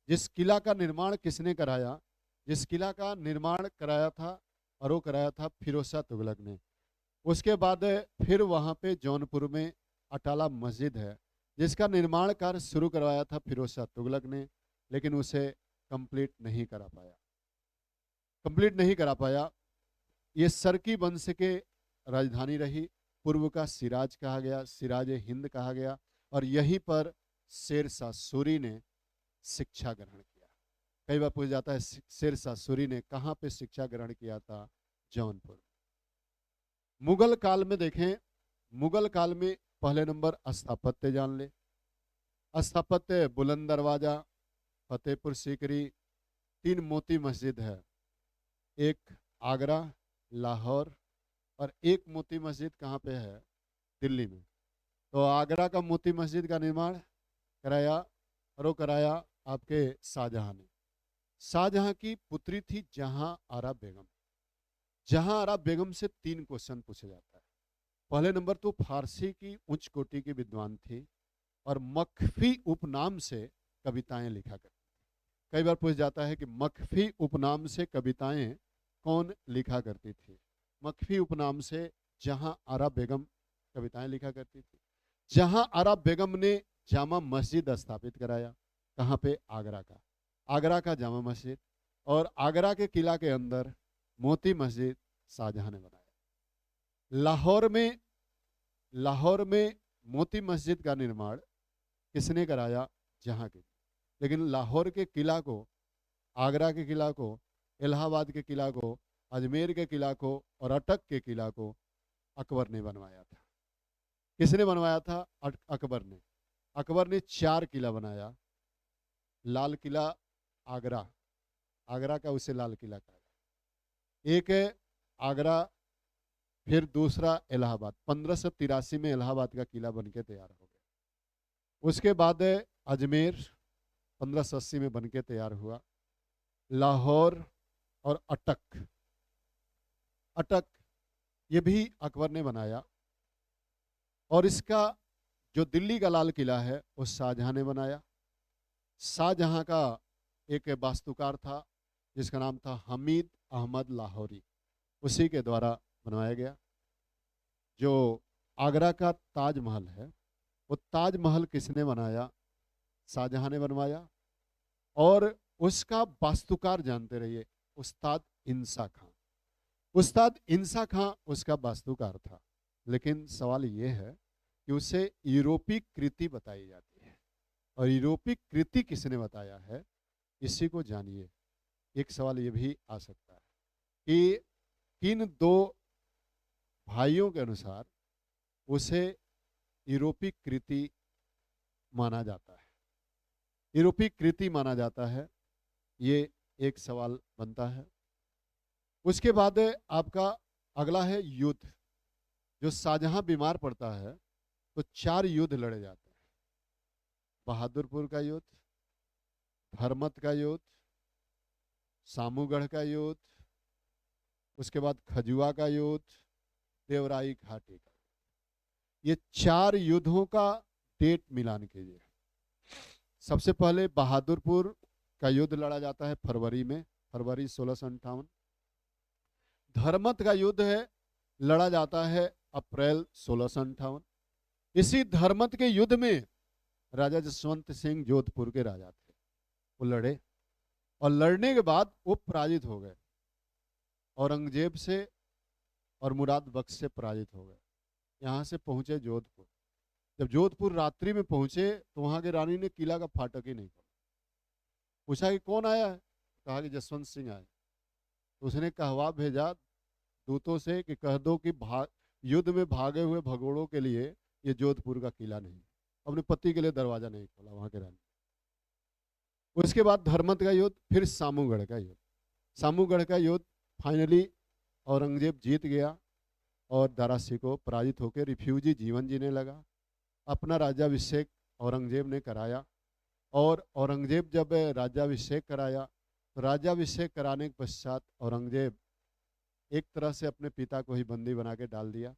Speaker 1: जिस किला का निर्माण किसने कराया, जिस किला का निर्माण कराया था और वो कराया था फिरोज शाह तुगलक ने। उसके बाद फिर वहाँ पे जौनपुर में अटाला मस्जिद है, जिसका निर्माण कार्य शुरू करवाया था फिरोज शाह तुगलक ने, लेकिन उसे कंप्लीट नहीं करा पाया। ये सरकी वंश के राजधानी रही। पूर्व का सिराज कहा गया, सिराज हिंद कहा गया, और यहीं पर शेर शाह सूरी ने शिक्षा ग्रहण किया। कई बार पूछा जाता है शेर शाह सूरी ने कहाँ पे शिक्षा ग्रहण किया था, जौनपुर। मुगल काल में देखें, मुगल काल में पहले नंबर स्थापत्य जान ले। स्थापत्य बुलंद दरवाजा, फतेहपुर सीकरी, 3 मोती मस्जिद है, एक आगरा, लाहौर, और एक मोती मस्जिद कहाँ पे है, दिल्ली में। तो आगरा का मोती मस्जिद का निर्माण कराया, और वो कराया आपके शाहजहां ने। शाहजहां की पुत्री थी जहां आरा बेगम। जहां आरा बेगम से 3 क्वेश्चन पूछे जाता है। पहले नंबर तो फारसी की उच्च कोटि की विद्वान थी और मखफी उपनाम से कविताएं लिखा करती। कई बार पूछ जाता है कि मखफी उपनाम से कविताएं कौन लिखा करती थी। मखफी उपनाम से जहां आरा बेगम कविताएं लिखा करती थी। जहां आरा बेगम ने जामा मस्जिद स्थापित कराया। कहाँ पे? आगरा का। आगरा का जामा मस्जिद और आगरा के किला के अंदर मोती मस्जिद शाहजहां ने बनाया। लाहौर में मोती मस्जिद का निर्माण किसने कराया? जहांगीर। लेकिन लाहौर के किला को, आगरा के किला को, इलाहाबाद के किला को, अजमेर के किला को और अटक के किला को अकबर ने बनवाया था। किसने बनवाया था? अकबर ने। अकबर ने 4 किला बनाया। लाल किला आगरा, आगरा का उसे लाल किला कहा। एक है आगरा, फिर दूसरा इलाहाबाद। 1583 में इलाहाबाद का किला बनके तैयार हो गया। उसके बाद है अजमेर, 1580 में बनके तैयार हुआ। लाहौर और अटक, अटक ये भी अकबर ने बनाया। और इसका जो दिल्ली का लाल किला है वो शाहजहां ने बनाया। शाहजहां का एक वास्तुकार था जिसका नाम था हमीद अहमद लाहौरी, उसी के द्वारा बनवाया गया। जो आगरा का ताजमहल है वो ताजमहल किसने बनाया? शाहजहां ने बनवाया। और उसका वास्तुकार जानते रहिए, उस्ताद इंसा खां। उस्ताद इंसा खां उसका वास्तुकार था। लेकिन सवाल ये है कि उसे यूरोपीय कृति बताई जाती है, और यूरोपीय कृति किसने बताया है, इसी को जानिए। एक सवाल ये भी आ सकता है कि किन 2 भाइयों के अनुसार उसे यूरोपीय कृति माना जाता है? यूरोपीय कृति माना जाता है, ये एक सवाल बनता है। उसके बाद आपका अगला है युद्ध। जो शाहजहां बीमार पड़ता है तो 4 युद्ध लड़े जाते हैं। बहादुरपुर का युद्ध, धर्मत का युद्ध, सामूगढ़ का युद्ध, उसके बाद खजुआ का युद्ध, देवराई घाटी का। ये 4 युद्धों का डेट मिलान कीजिए। सबसे पहले बहादुरपुर का युद्ध लड़ा जाता है फरवरी में, फरवरी 1658। धर्मत का युद्ध है, लड़ा जाता है अप्रैल 1658। इसी धर्मत के युद्ध में राजा जसवंत सिंह जोधपुर के राजा थे, वो लड़े और लड़ने के बाद वो पराजित हो गए। औरंगजेब से और मुराद बख्श से पराजित हो गए। यहाँ से पहुंचे जोधपुर। जब जोधपुर रात्रि में पहुंचे तो वहां के रानी ने किला का फाटक ही नहीं खोला। पूछा कि कौन आया है? कहा कि जसवंत सिंह आए। तो उसने कहवा भेजा दूतों से कि कह दो कि युद्ध में भागे हुए भगोड़ों के लिए ये जोधपुर का किला नहीं। अपने पति के लिए दरवाजा नहीं खोला वहां के रानी। उसके बाद धर्मत का युद्ध, फिर सामूगढ़ का युद्ध। सामूगढ़ का युद्ध फाइनली औरंगजेब जीत गया और दारा सिकोह पराजित होकर रिफ्यूजी जीवन जीने लगा। अपना राज्याभिषेक औरंगजेब ने कराया। और औरंगजेब जब राज्याभिषेक कराया तो राज्याभिषेक कराने के पश्चात औरंगजेब एक तरह से अपने पिता को ही बंदी बना के डाल दिया।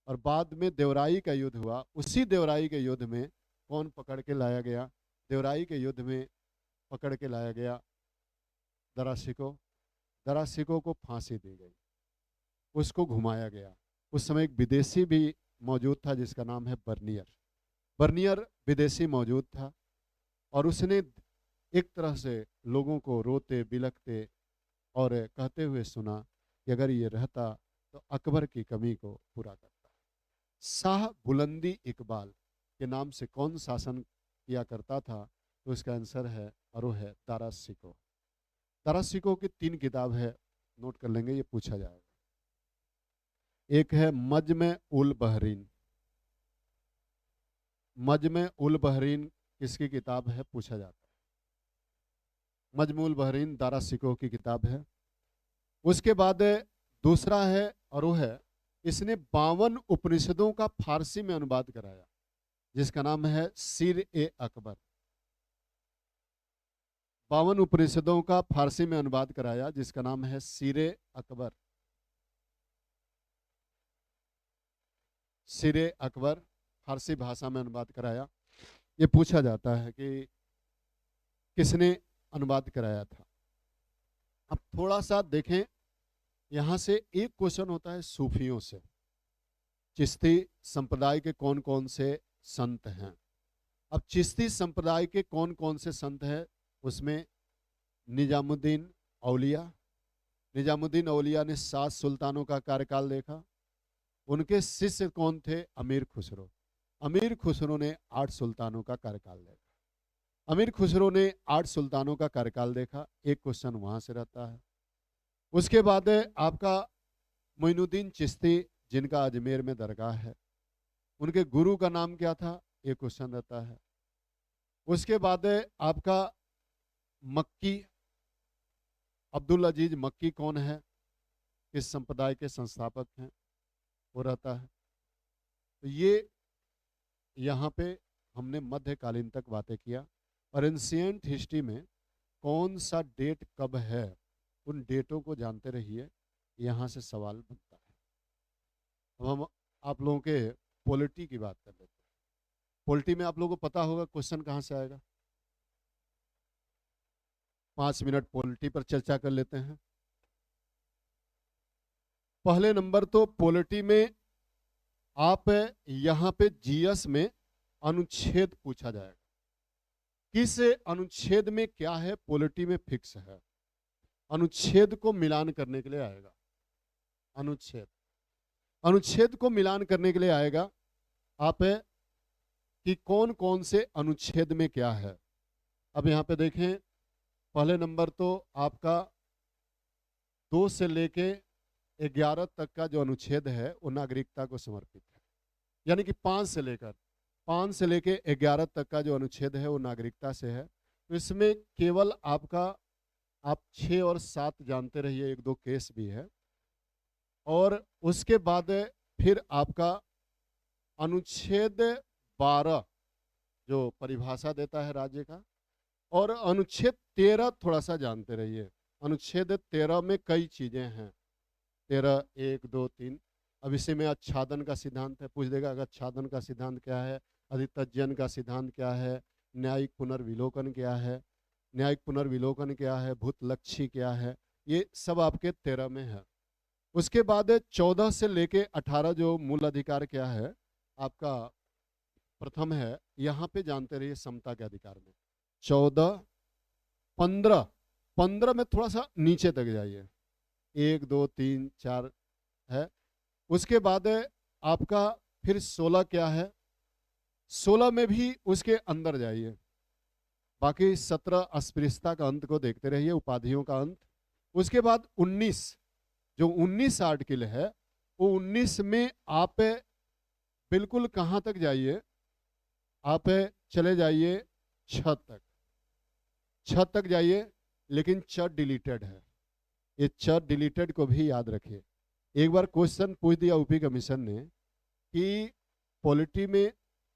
Speaker 1: और बाद में देवराई का युद्ध हुआ। उसी देवराई के युद्ध में कौन पकड़ के लाया गया? देवराई के युद्ध में पकड़ के लाया गया दारा सिकोह। दारा सिकोह को फांसी दी गई, उसको घुमाया गया। उस समय एक विदेशी भी मौजूद था जिसका नाम है बर्नियर। बर्नियर विदेशी मौजूद था और उसने एक तरह से लोगों को रोते बिलखते और कहते हुए सुना कि अगर ये रहता तो अकबर की कमी को पूरा करता। शाह बुलंदी इकबाल के नाम से कौन शासन किया करता था? तो इसका आंसर है और वो है दारा सिकोह। दारा सिकोह की 3 किताब है, नोट कर लेंगे, ये पूछा जाएगा। एक है मजमे उल बहरीन। मजमे उल बहरीन किसकी किताब है? पूछा जाता है। मजमुल बहरीन दारा सिकोह की किताब है। उसके बाद दूसरा है और वो है, इसने 52 उपनिषदों का फारसी में अनुवाद कराया जिसका नाम है सिर ए अकबर। 52 उपनिषदों का फारसी में अनुवाद कराया, जिसका नाम है सीरे अकबर। सीरे अकबर फारसी भाषा में अनुवाद कराया। ये पूछा जाता है कि किसने अनुवाद कराया था। अब थोड़ा सा देखें, यहाँ से एक क्वेश्चन होता है सूफियों से, चिश्ती संप्रदाय के कौन कौन से संत हैं। अब चिश्ती संप्रदाय के कौन कौन से संत हैं, उसमें निजामुद्दीन औलिया। निजामुद्दीन औलिया ने 7 सुल्तानों का कार्यकाल देखा। उनके शिष्य कौन थे? अमीर खुसरो। अमीर खुसरो ने 8 सुल्तानों का कार्यकाल देखा। अमीर खुसरो ने 8 सुल्तानों का कार्यकाल देखा। एक क्वेश्चन वहां से रहता है। उसके बाद आपका मोइनुद्दीन चिश्ती, जिनका अजमेर में दरगाह है, उनके गुरु का नाम क्या था? एक क्वेश्चन रहता है। उसके बाद आपका मक्की, अब्दुल अजीज मक्की कौन है, किस संप्रदाय के संस्थापक हैं, वो रहता है। तो ये यहाँ पे हमने मध्यकालीन तक बातें किया, और एंशिएंट हिस्ट्री में कौन सा डेट कब है, उन डेटों को जानते रहिए, यहाँ से सवाल बनता है। अब हम आप लोगों के पॉलिटी की बात कर लेते हैं। पॉलिटी में आप लोगों को पता होगा क्वेश्चन कहाँ से आएगा। 5 मिनट पॉलिटी पर चर्चा कर लेते हैं। पहले नंबर तो पॉलिटी में आप यहाँ पे जीएस में अनुच्छेद पूछा जाएगा। किस अनुच्छेद में क्या है, पॉलिटी में फिक्स है। अनुच्छेद को मिलान करने के लिए आएगा। अनुच्छेद को मिलान करने के लिए आएगा आप कि कौन कौन से अनुच्छेद में क्या है। अब यहाँ पे देखें, पहले नंबर तो आपका 2 से लेके 11 तक का जो अनुच्छेद है वो नागरिकता को समर्पित है। यानी कि 5 से लेके 11 तक का जो अनुच्छेद है वो नागरिकता से है। तो इसमें केवल आपका आप 6 और 7 जानते रहिए, 1-2 केस भी है। और उसके बाद फिर आपका अनुच्छेद 12 जो परिभाषा देता है राज्य का, और अनुच्छेद 13 थोड़ा सा जानते रहिए। अनुच्छेद 13 में कई चीजें हैं, 13, 1, 2, 3। अब इसी में आच्छादन का सिद्धांत है, पूछ देगा कि आच्छादन का सिद्धांत क्या है, अधितज्जन का सिद्धांत क्या है, न्यायिक पुनर्विलोकन क्या है, न्यायिक पुनर्विलोकन क्या है, भूतलक्षी क्या है, ये सब आपके 13 में है। उसके बाद 14 से लेके 18 जो मूल अधिकार क्या है आपका, प्रथम है, यहाँ पे जानते रहिए समता के अधिकार में। 14, 15 में थोड़ा सा नीचे तक जाइए, 1, 2, 3, 4 है। उसके बाद आपका फिर 16 क्या है, 16 में भी उसके अंदर जाइए। बाकी 17 अस्पृश्यता का अंत को देखते रहिए, उपाधियों का अंत। उसके बाद 19, जो 19 आर्टिकल है, वो 19 में आप बिल्कुल कहाँ तक जाइए, आप चले जाइए 6 तक, 6 तक जाइए, लेकिन 6 डिलीटेड है। ये 6 डिलीटेड को भी याद रखिए। एक बार क्वेश्चन पूछ दिया यूपी कमीशन ने कि पॉलिटी में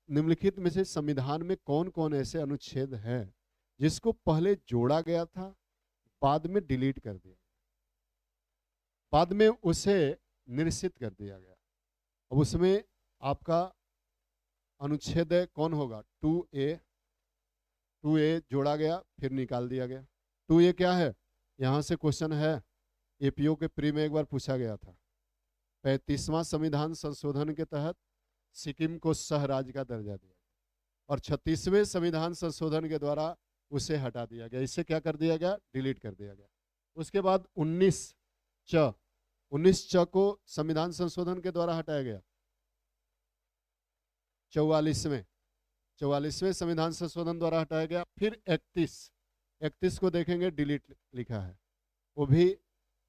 Speaker 1: निम्नलिखित में से संविधान में कौन कौन ऐसे अनुच्छेद हैं जिसको पहले जोड़ा गया था, बाद में डिलीट कर दिया, बाद में उसे निरसित कर दिया गया। अब उसमें आपका अनुच्छेद कौन होगा? 2A जोड़ा गया, फिर निकाल दिया गया। 2A क्या है? यहाँ से क्वेश्चन है, एपीओ के प्री में एक बार पूछा गया था। 35वां संविधान संशोधन के तहत सिक्किम को सह राज्य का दर्जा दिया, और 36वें संविधान संशोधन के द्वारा उसे हटा दिया गया। इससे क्या कर दिया गया? डिलीट कर दिया गया। उसके बाद 19 च को संविधान संशोधन के द्वारा हटाया गया। 44वें संविधान संशोधन द्वारा हटाया गया। फिर 31 को देखेंगे, डिलीट लिखा है, वो भी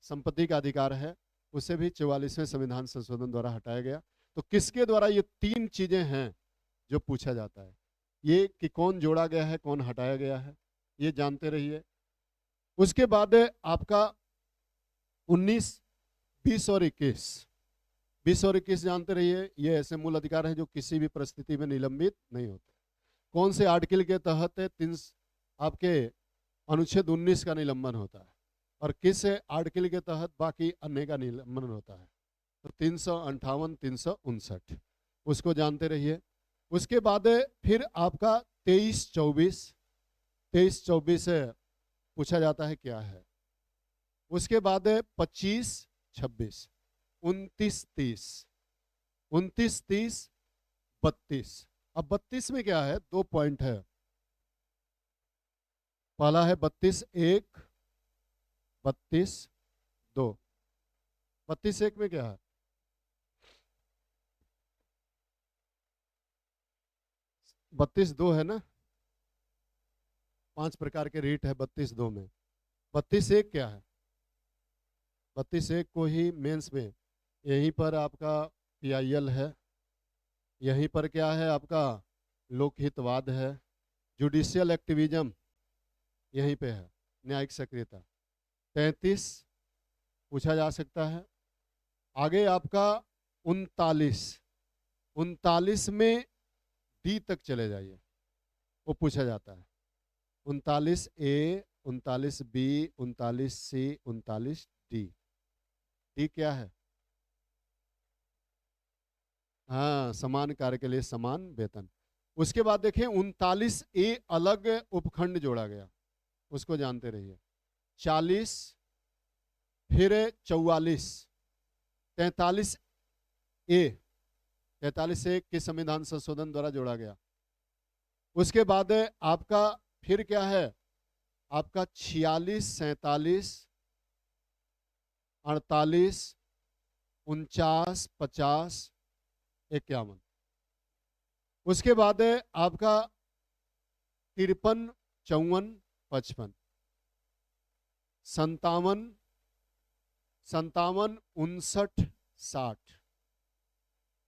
Speaker 1: संपत्ति का अधिकार है, उसे भी 44वें संविधान संशोधन द्वारा हटाया गया। तो किसके द्वारा? ये 3 चीजें हैं जो पूछा जाता है, ये कि कौन जोड़ा गया है, कौन हटाया गया है, ये जानते रहिए। उसके बाद आपका 19, 20 और 21 जानते रहिए। ये ऐसे मूल अधिकार हैं जो किसी भी परिस्थिति में निलंबित नहीं होते। कौन से आर्टिकल के तहत आपके अनुच्छेद 19 का निलंबन होता है और किस आर्टिकल के तहत बाकी अन्य का निलंबन होता है? तो 358, 359 उसको जानते रहिए। उसके बाद फिर आपका 23-24 पूछा जाता है क्या है। उसके बाद 25-26, 29-30, 29-30, 32। अब 32 में क्या है? 2 पॉइंट है। पहला है 32-1, 32-2। 32-1 में क्या है? 32-2 है ना, 5 प्रकार के रीट है 32-2 में। 32-1 क्या है? 32-1 को ही मेंस में यहीं पर आपका PIL है, यहीं पर क्या है आपका लोकहितवाद है, जुडिशियल एक्टिविज्म यहीं पे है, न्यायिक सक्रियता। 33 पूछा जा सकता है। आगे आपका 39 में डी तक चले जाइए, वो पूछा जाता है। 39A, 39B, 39C, 39D। D क्या है? हाँ, समान कार्य के लिए समान वेतन। उसके बाद देखें 39A अलग उपखंड जोड़ा गया, उसको जानते रहिए। 40, फिर 44, 43A के संविधान संशोधन द्वारा जोड़ा गया। उसके बाद आपका फिर क्या है? आपका 46, 47, 48, 49, 50, 51। उसके बाद आपका 53, 54, 55, 57, 57, 59, 60।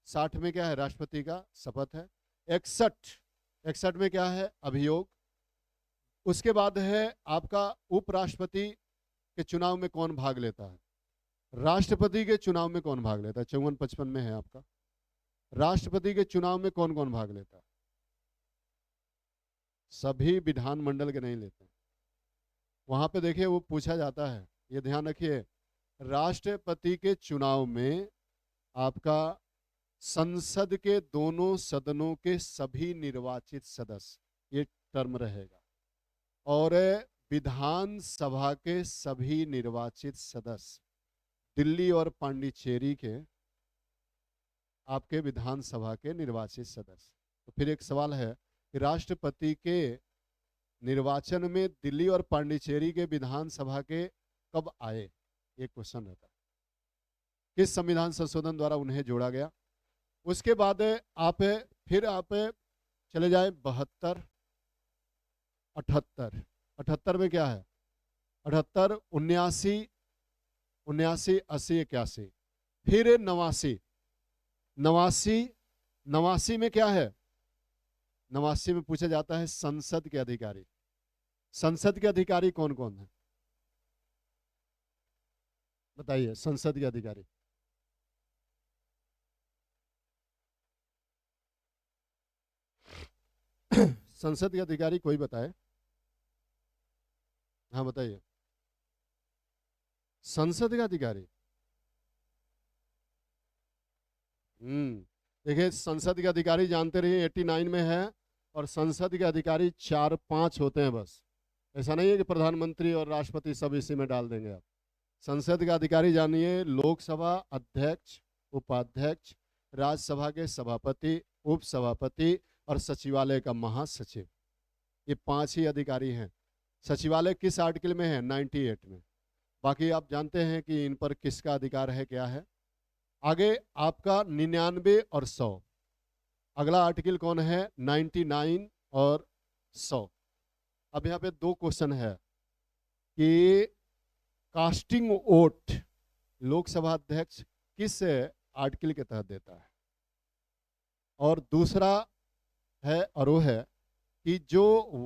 Speaker 1: 60 में क्या है? राष्ट्रपति का शपथ है। 61 में क्या है? अभियोग। उसके बाद है आपका उपराष्ट्रपति के चुनाव में कौन भाग लेता है? राष्ट्रपति के चुनाव में कौन भाग लेता है? 54-55 में है आपका। राष्ट्रपति के चुनाव में कौन कौन भाग लेता है? सभी विधानमंडल के नहीं लेते। वहां पे देखिए वो पूछा जाता है, ये ध्यान रखिए, राष्ट्रपति के चुनाव में आपका संसद के दोनों सदनों के सभी निर्वाचित सदस्य, ये टर्म रहेगा, और विधानसभा के सभी निर्वाचित सदस्य, दिल्ली और पांडिचेरी के आपके विधानसभा के निर्वाचित सदस्य। तो फिर एक सवाल है कि राष्ट्रपति के निर्वाचन में दिल्ली और पांडिचेरी के विधानसभा के कब आए? ये क्वेश्चन रहता है। किस संविधान संशोधन द्वारा उन्हें जोड़ा गया? उसके बाद आप फिर चले जाए 72, 78। 78 में क्या है? 78, 79, 79, 80, 81। फिर 89, 89 में क्या है? 89 में पूछा जाता है संसद के अधिकारी। संसद के अधिकारी कौन कौन है? बताइए, संसद के अधिकारी। संसद के अधिकारी कोई बताए? हाँ बताइए। संसद के अधिकारी, देखिए संसद के अधिकारी जानते रहिए 89 में है, और संसद के अधिकारी 4-5 होते हैं बस। ऐसा नहीं है कि प्रधानमंत्री और राष्ट्रपति सब इसी में डाल देंगे आप। संसद के अधिकारी जानिए, लोकसभा अध्यक्ष, उपाध्यक्ष, राज्यसभा के सभापति, उपसभापति और सचिवालय का महासचिव, ये 5 ही अधिकारी हैं। सचिवालय किस आर्टिकल में है? 98 में। बाकी आप जानते हैं कि इन पर किसका अधिकार है, क्या है। आगे आपका 99 और 100, अगला आर्टिकल कौन है? 99 और 100। अब यहाँ पे 2 क्वेश्चन है कि कास्टिंग वोट लोकसभा अध्यक्ष किस आर्टिकल के तहत देता है, और दूसरा है, और वो है कि जो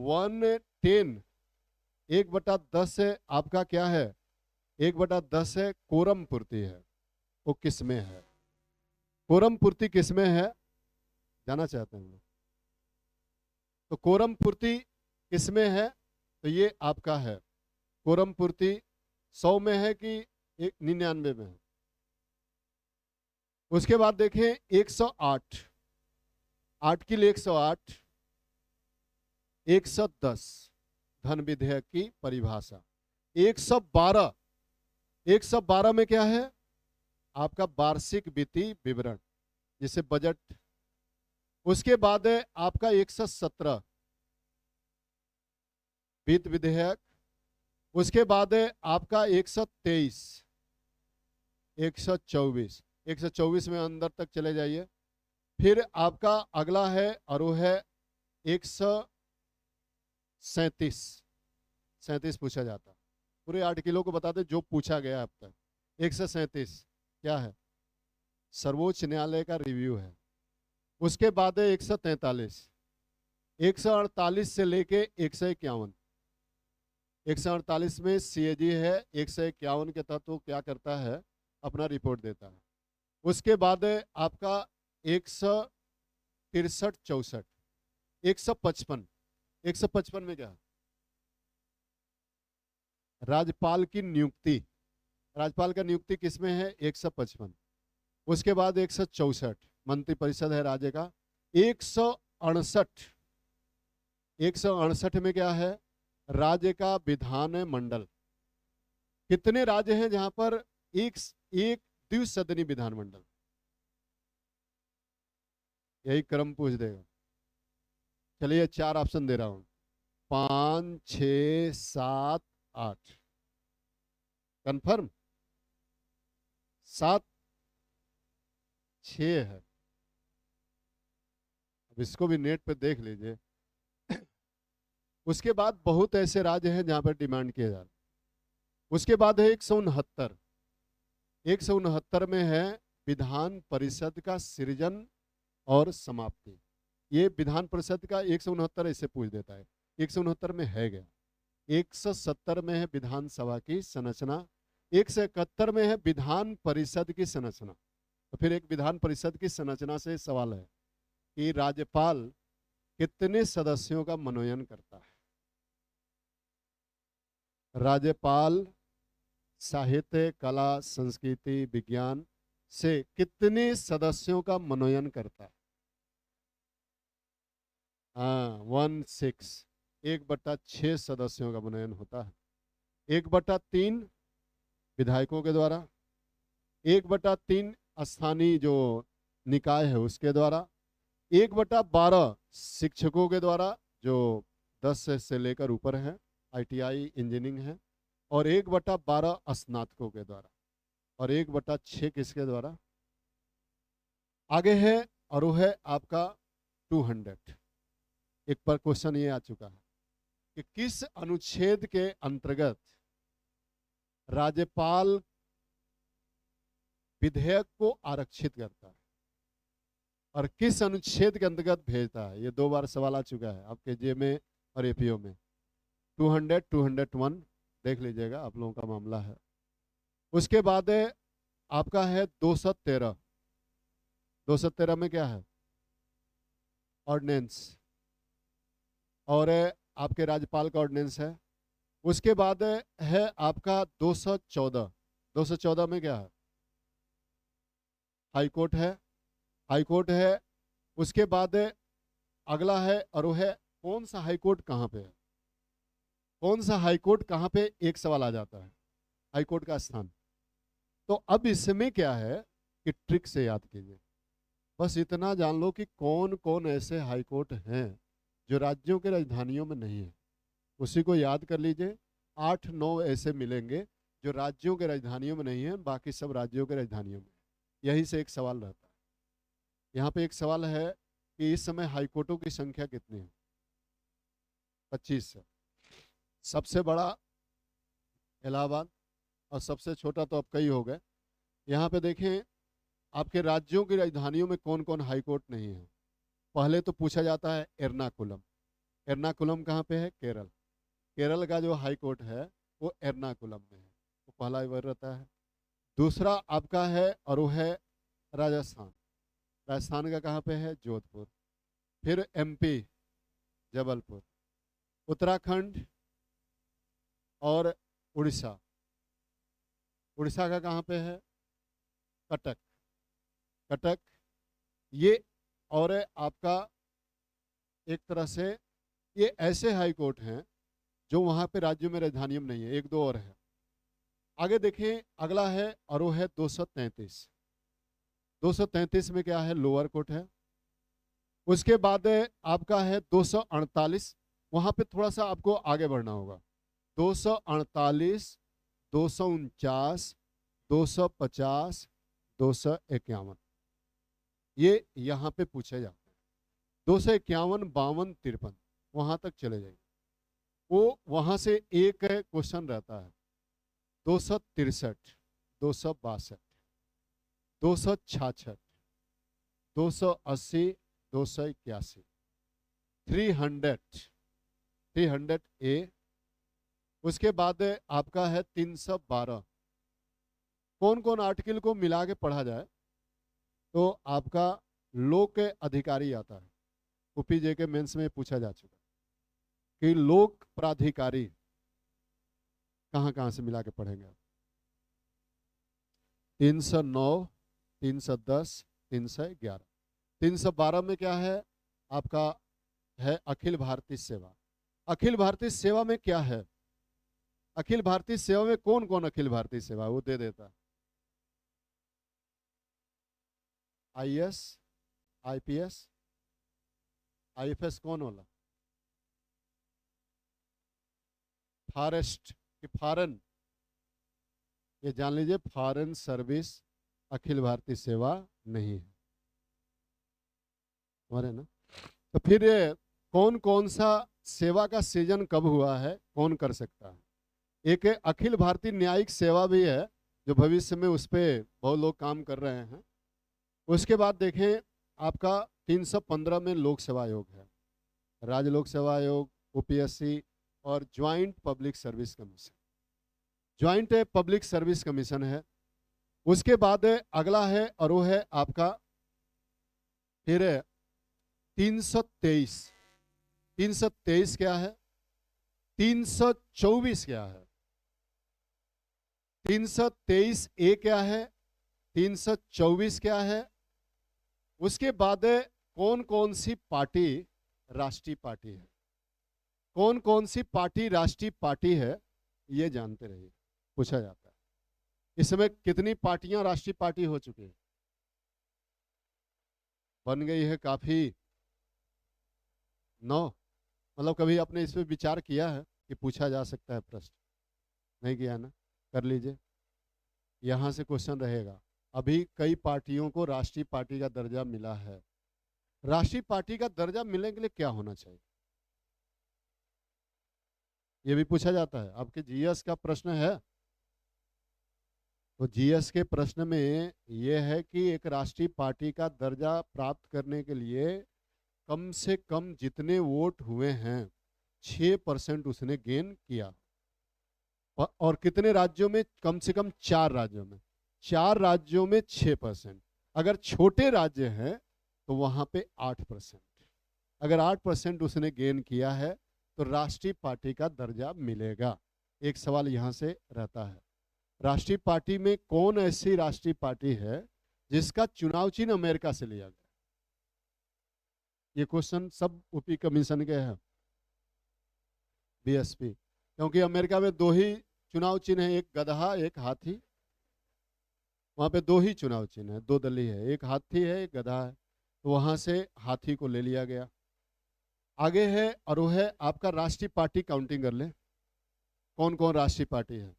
Speaker 1: 110, 1/10 आपका क्या है? 1/10 है कोरम पूर्ति है, वो किस में है? कोरम पूर्ति किस में है? जाना चाहते हैं हम लोग। तो कोरम पूर्ति किस में है? तो ये आपका है कोरम पूर्ति 100 में है कि 99 में है। उसके बाद देखें 108, 8 के लिए 108, 110 धन विधेयक की परिभाषा। 112, 112 में क्या है? आपका वार्षिक वित्तीय विवरण जिसे बजट। उसके बाद है आपका 117 वित्त विधेयक। उसके बाद है आपका 123, 124, 124 में अंदर तक चले जाइए। फिर आपका अगला है और वो है 137, 37 पूछा जाता है। पूरे 8 किलो को बता दे जो पूछा गया अब तक। 137 क्या है? सर्वोच्च न्यायालय का रिव्यू है। उसके बाद है 143, 148 से लेके 151। 148 में सीएजी है, 151 के तहत वो क्या करता है? अपना रिपोर्ट देता है। उसके बाद है आपका 163, 64, 155। 155 में क्या है? राज्यपाल की नियुक्ति। राज्यपाल का नियुक्ति किसमें है? 155। उसके बाद 164 मंत्रिपरिषद है राज्य का। 168, 168 में क्या है? राज्य का विधान मंडल। कितने राज्य हैं जहां पर एक द्विसदनी विधानमंडल? यही क्रम पूछ देगा। चलिए 4 ऑप्शन दे रहा हूं, 5, 6, 7, 8। कंफर्म? 7, 6 है। अब इसको भी नेट पे देख लीजिए। उसके बाद बहुत ऐसे राज्य हैं जहां पर डिमांड किया जा रहा है। उसके बाद है 169, 169 में है विधान परिषद का सृजन और समाप्ति। ये विधान परिषद का 169 ऐसे पूछ देता है। 169 में है गया। 170 में है विधानसभा की संरचना। 171 में है विधान परिषद की संरचना। तो फिर एक विधान परिषद की संरचना से सवाल है कि राज्यपाल कितने सदस्यों का मनोनयन करता है? राज्यपाल साहित्य, कला, संस्कृति, विज्ञान से कितने सदस्यों का मनोनयन करता है? हाँ, 1/6, 1/6 सदस्यों का मनोनयन होता है। 1/3 विधायकों के द्वारा, 1/3 स्थानीय जो निकाय है उसके द्वारा, 1/12 शिक्षकों के द्वारा जो 10 से लेकर ऊपर है, ITI इंजीनियरिंग है, और 1/12 स्नातकों के द्वारा, और 1/6 किसके द्वारा? आगे है और वो है आपका 200। एक पर क्वेश्चन ये आ चुका है कि किस अनुच्छेद के अंतर्गत राज्यपाल विधेयक को आरक्षित करता है और किस अनुच्छेद के अंतर्गत भेजता है? ये 2 बार सवाल आ चुका है आपके जे में और एपीओ में। 200, 201 देख लीजिएगा, आप लोगों का मामला है। उसके बाद है आपका है 213। 213 में क्या है? ऑर्डिनेंस, और आपके राज्यपाल का ऑर्डिनेंस है। उसके बाद है आपका 214। 214 में क्या है? हाईकोर्ट है, हाईकोर्ट है। उसके बाद अगला है और वो है कौन सा हाईकोर्ट कहाँ पे है? कौन सा हाईकोर्ट कहाँ पे? एक सवाल आ जाता है, हाईकोर्ट का स्थान। तो अब इसमें क्या है कि ट्रिक से याद कीजिए। बस इतना जान लो कि कौन कौन ऐसे हाईकोर्ट हैं जो राज्यों के राजधानियों में नहीं है, उसी को याद कर लीजिए। 8-9 ऐसे मिलेंगे जो राज्यों के राजधानियों में नहीं है, बाकी सब राज्यों के राजधानियों में। यही से एक सवाल रहता है। यहाँ पे एक सवाल है कि इस समय हाईकोर्टों की संख्या कितनी है? 25 है। सबसे बड़ा इलाहाबाद और सबसे छोटा तो अब कई हो गए। यहाँ पे देखें आपके राज्यों की राजधानियों में कौन कौन हाईकोर्ट नहीं है। पहले तो पूछा जाता है एर्नाकुलम। एर्नाकुलम कहाँ पे है? केरल। केरल का जो हाई कोर्ट है वो एर्नाकुलम में है, वो पहला विवरण रहता है। दूसरा आपका है और वो है राजस्थान। राजस्थान का कहाँ पे है? जोधपुर। फिर MP जबलपुर। उत्तराखंड और उड़ीसा। उड़ीसा का कहाँ पे है? कटक। कटक ये, और आपका एक तरह से ये ऐसे हाई कोर्ट हैं जो वहाँ पे राज्यों में राजधानियों में नहीं है, एक दो और है। आगे देखें, अगला है और वो है 233। 233 में क्या है? लोअर कोर्ट है। उसके बाद आपका है 248, वहाँ पे थोड़ा सा आपको आगे बढ़ना होगा। 248, 249, 250, 251, ये यहाँ पे पूछे जाते हैं। 251, 52, 53 वहाँ तक चले जाइए। वो वहाँ से एक क्वेश्चन रहता है। 263, 262, 266, 280, 281, 300, 300 ए। उसके बाद आपका है 312। कौन कौन आर्टिकल को मिला के पढ़ा जाए तो आपका लोक अधिकारी आता है। यूपीजे के मेंस में पूछा जा चुका कि लोक प्राधिकारी कहाँ कहाँ से मिला के पढ़ेंगे आप? 309, 310, 311। 312 में क्या है? आपका है अखिल भारतीय सेवा। अखिल भारतीय सेवा में क्या है? अखिल भारतीय सेवा में कौन कौन अखिल भारतीय सेवा वो दे देता है? आईएएस, आईपीएस, आईएफएस कौन वाला? फॉरेस्ट कि फॉरेन, ये जान लीजिए, फॉरेन सर्विस अखिल भारतीय सेवा नहीं है हमारे ना। तो फिर कौन कौन सा सेवा का सीजन कब हुआ है, कौन कर सकता है? एक अखिल भारतीय न्यायिक सेवा भी है जो भविष्य में उस पर बहुत लोग काम कर रहे हैं। उसके बाद देखें, आपका 315 में लोक सेवा आयोग है, राज्य लोक सेवा आयोग, यूपीएससी और joint public service commission. Joint public service commission है। उसके बाद अगला है और वो है आपका फिर 323। 323 क्या है? 324 क्या है? 323 ए क्या है? 324 क्या है? उसके बाद कौन कौन सी पार्टी राष्ट्रीय पार्टी है? कौन कौन सी पार्टी राष्ट्रीय पार्टी है ये जानते रहिए, पूछा जाता है। इस समय कितनी पार्टियां राष्ट्रीय पार्टी हो चुकी है? बन गई है काफी, 9। मतलब कभी आपने इस पर विचार किया है कि पूछा जा सकता है प्रश्न? नहीं किया ना, कर लीजिए, यहां से क्वेश्चन रहेगा। अभी कई पार्टियों को राष्ट्रीय पार्टी का दर्जा मिला है। राष्ट्रीय पार्टी का दर्जा मिलने के लिए क्या होना चाहिए, ये भी पूछा जाता है। आपके जीएस का प्रश्न है, तो जीएस के प्रश्न में यह है कि एक राष्ट्रीय पार्टी का दर्जा प्राप्त करने के लिए कम से कम जितने वोट हुए हैं 6% उसने गेन किया। और कितने राज्यों में? कम से कम 4 राज्यों में। 4 राज्यों में 6%। अगर छोटे राज्य हैं तो वहां पे 8%। अगर 8% उसने गेन किया है तो राष्ट्रीय पार्टी का दर्जा मिलेगा। एक सवाल यहां से रहता है, राष्ट्रीय पार्टी में कौन ऐसी राष्ट्रीय पार्टी है जिसका चुनाव चिन्ह अमेरिका से लिया गया? ये क्वेश्चन सब यूपी कमीशन के हैं, बीएसपी। क्योंकि अमेरिका में 2 ही चुनाव चिन्ह है, एक गधा एक हाथी। वहां पे 2 ही चुनाव चिन्ह है, 2 दलीय है, एक हाथी है एक गधा है, तो वहां से हाथी को ले लिया गया। आगे है और वो है आपका राष्ट्रीय पार्टी, काउंटिंग कर ले कौन कौन राष्ट्रीय पार्टी है।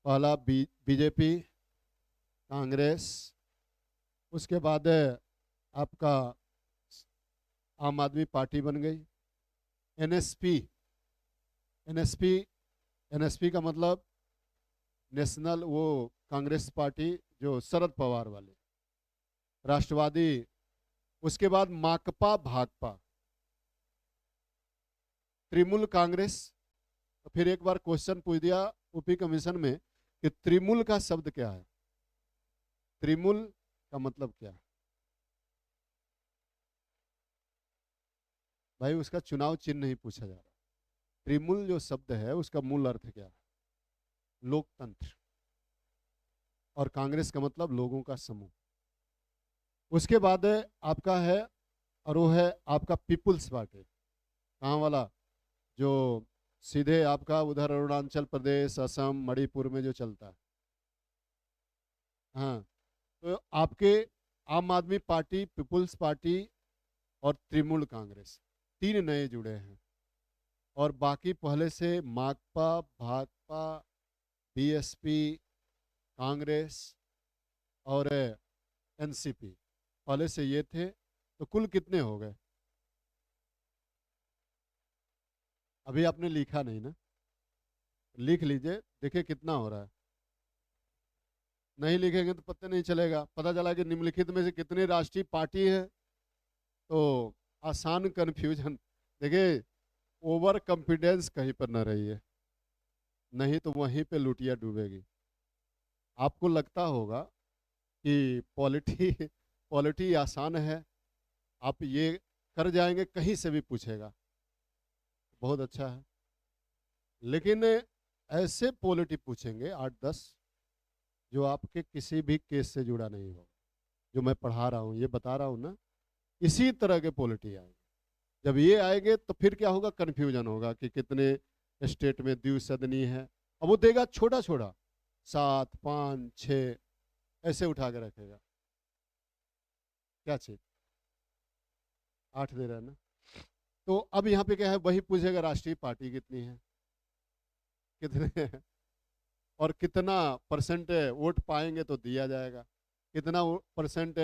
Speaker 1: पहला बीजेपी, कांग्रेस, उसके बाद आपका आम आदमी पार्टी बन गई, एनएसपी। एनएसपी, एनएसपी का मतलब नेशनल, वो कांग्रेस पार्टी जो शरद पवार वाले, राष्ट्रवादी। उसके बाद माकपा, भाकपा, तृणमूल कांग्रेस। तो फिर एक बार क्वेश्चन पूछ दिया यूपी कमीशन में कि तृणमूल का शब्द क्या है, तृणमूल का मतलब क्या है? भाई उसका चुनाव चिन्ह नहीं पूछा जा रहा, त्रिमूल जो शब्द है उसका मूल अर्थ क्या है? लोकतंत्र। और कांग्रेस का मतलब लोगों का समूह। उसके बाद आपका है, और वो है आपका पीपुल्स पार्टी। कहाँ वाला? जो सीधे आपका उधर अरुणाचल प्रदेश, असम, मणिपुर में जो चलता है। हाँ, तो आपके आम आदमी पार्टी, पीपुल्स पार्टी और तृणमूल कांग्रेस, तीन नए जुड़े हैं। और बाकी पहले से माकपा, भाकपा, बीएसपी, कांग्रेस और एनसीपी, पहले से ये थे। तो कुल कितने हो गए? अभी आपने लिखा नहीं ना, लिख लीजिए, देखिए कितना हो रहा है। नहीं लिखेंगे तो पता नहीं चलेगा। पता चला कि निम्नलिखित में से कितनी राष्ट्रीय पार्टी है, तो आसान कन्फ्यूजन। देखिए, ओवर कॉन्फिडेंस कहीं पर न रहिए, नहीं तो वहीं पे लुटिया डूबेगी। आपको लगता होगा कि पॉलिटी पॉलिटी आसान है, आप ये कर जाएंगे, कहीं से भी पूछेगा, बहुत अच्छा है। लेकिन ऐसे पॉलिटी पूछेंगे 8-10 जो आपके किसी भी केस से जुड़ा नहीं हो। जो मैं पढ़ा रहा हूँ, ये बता रहा हूँ ना, इसी तरह के पॉलिटी आएंगे। जब ये आएंगे तो फिर क्या होगा? कन्फ्यूजन होगा कि कितने स्टेट में द्विसदनी है। अब वो देगा छोटा छोटा, 7, 5, 6 ऐसे उठा के रखेगा। क्या चीज? 8 दे रहा है ना। तो अब यहाँ पे क्या है? वही पूछेगा राष्ट्रीय पार्टी कितनी है, कितने है, और कितना परसेंट वोट पाएंगे तो दिया जाएगा, कितना परसेंट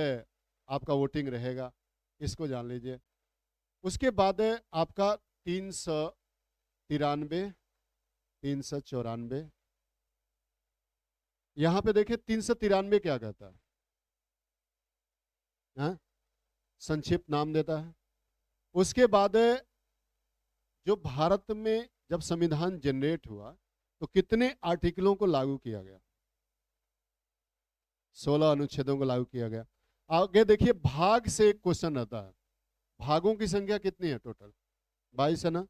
Speaker 1: आपका वोटिंग रहेगा, इसको जान लीजिए। उसके बाद है आपका 393, 394। यहाँ पे देखिए 393 क्या कहता है? हाँ? संक्षिप्त नाम देता है। उसके बाद जो भारत में जब संविधान जनरेट हुआ तो कितने आर्टिकलों को लागू किया गया? 16 अनुच्छेदों को लागू किया गया। आगे देखिए, भाग से एक क्वेश्चन आता है। भागों की संख्या कितनी है टोटल? 22 है ना।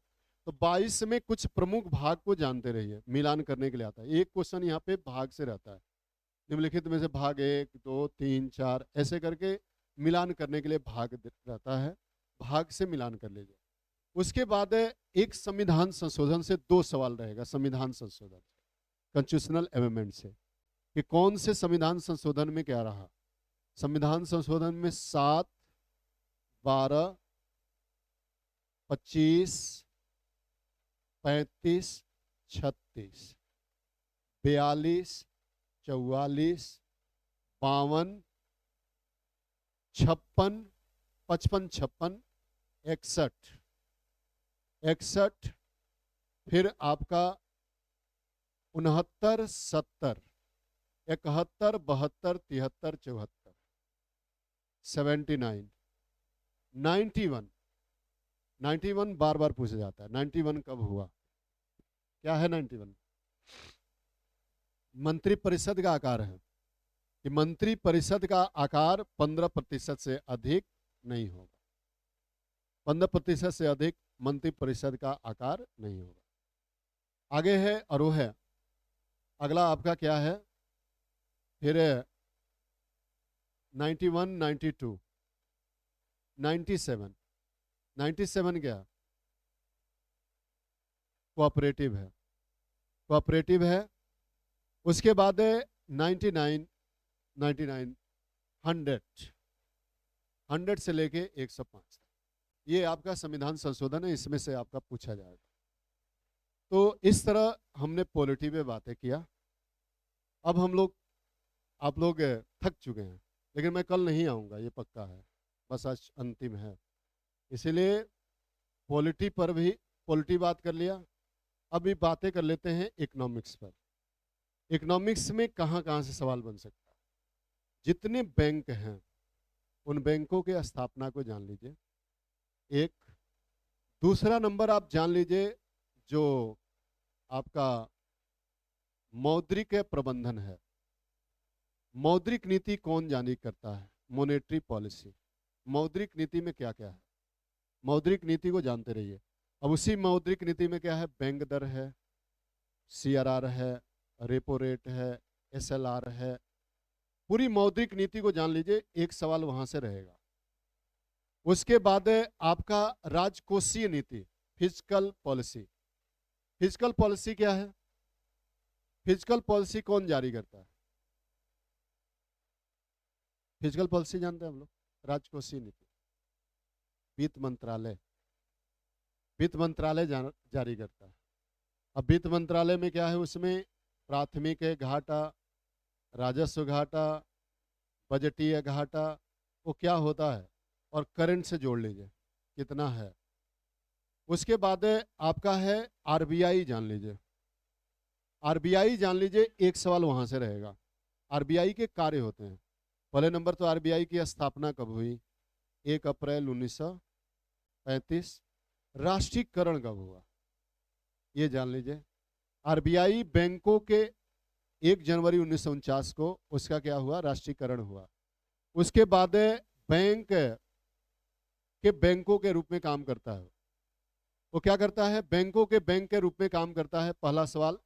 Speaker 1: तो 22 में कुछ प्रमुख भाग को जानते रहिए, मिलान करने के लिए आता है। एक क्वेश्चन यहाँ पे भाग से रहता है। निम्नलिखित में से भाग 1, 2, 3, 4 ऐसे करके मिलान करने के लिए भाग रहता है। भाग से मिलान कर लीजिए। उसके बाद एक संविधान संशोधन से 2 सवाल रहेगा। संविधान संशोधन, कॉन्स्टिट्यूशनल अमेंडमेंट से, कि कौन से संविधान संशोधन में क्या रहा। संविधान संशोधन में 7, 12, 25, 35, 36, 42, 44, 52, 56, 55, 56, 61, 61, फिर आपका 69, 70, 71, 72, 73, 74, 79, 91। 91 बार बार पूछा जाता है, 91 कब हुआ? क्या है 91? मंत्रिपरिषद का आकार है, कि मंत्रिपरिषद का आकार 15% से अधिक नहीं होगा। 15% से अधिक मंत्रिपरिषद का आकार नहीं होगा। आगे है और वो है, अगला आपका क्या है? फिर 91, 92, 97, 97 क्या? कोऑपरेटिव है, कोऑपरेटिव है। उसके बाद 99, 99, 100, 100 से लेके 105। ये आपका संविधान संशोधन है, इसमें से आपका पूछा जाएगा। तो इस तरह हमने पॉलिटी पे बातें किया। अब आप लोग थक चुके हैं, लेकिन मैं कल नहीं आऊँगा, ये पक्का है। बस आज अंतिम है, इसीलिए पॉलिटी बात कर लिया। अभी बातें कर लेते हैं इकोनॉमिक्स पर। इकोनॉमिक्स में कहाँ कहाँ से सवाल बन सकता है? जितने बैंक हैं उन बैंकों के स्थापना को जान लीजिए, एक। दूसरा नंबर आप जान लीजिए, जो आपका मौद्रिक प्रबंधन है, मौद्रिक नीति कौन जारी करता है? Monetary policy. मौद्रिक नीति में क्या क्या है? मौद्रिक नीति को जानते रहिए। अब उसी मौद्रिक नीति में क्या है, बैंक दर है, सीआरआर है, रेपो रेट है, एसएलआर है। पूरी मौद्रिक नीति को जान लीजिए, एक सवाल वहां से रहेगा। उसके बाद है आपका राजकोषीय नीति, फिजिकल पॉलिसी। फिजिकल पॉलिसी क्या है? फिजिकल पॉलिसी कौन जारी करता है? फिजिकल पॉलिसी जानते हैं हम लोग? राजकोषीय नीति वित्त मंत्रालय, वित्त मंत्रालय जारी करता है। अब वित्त मंत्रालय में क्या है, उसमें प्राथमिक है घाटा, राजस्व घाटा, बजटीय घाटा, वो क्या होता है, और करंट से जोड़ लीजिए कितना है। उसके बाद आपका है आरबीआई, जान लीजिए। आरबीआई जान लीजिए, एक सवाल वहां से रहेगा। आरबीआई के कार्य होते हैं। पहले नंबर तो आरबीआई की स्थापना कब हुई? 1 अप्रैल 1935। राष्ट्रीयकरण कब हुआ? ये जान लीजिए। आरबीआई बैंकों के 1 जनवरी 1949 को उसका क्या हुआ, राष्ट्रीयकरण हुआ। उसके बाद बैंक के बैंकों के रूप में काम करता है। वो क्या करता है? बैंकों के बैंक के रूप में काम करता है, पहला सवाल।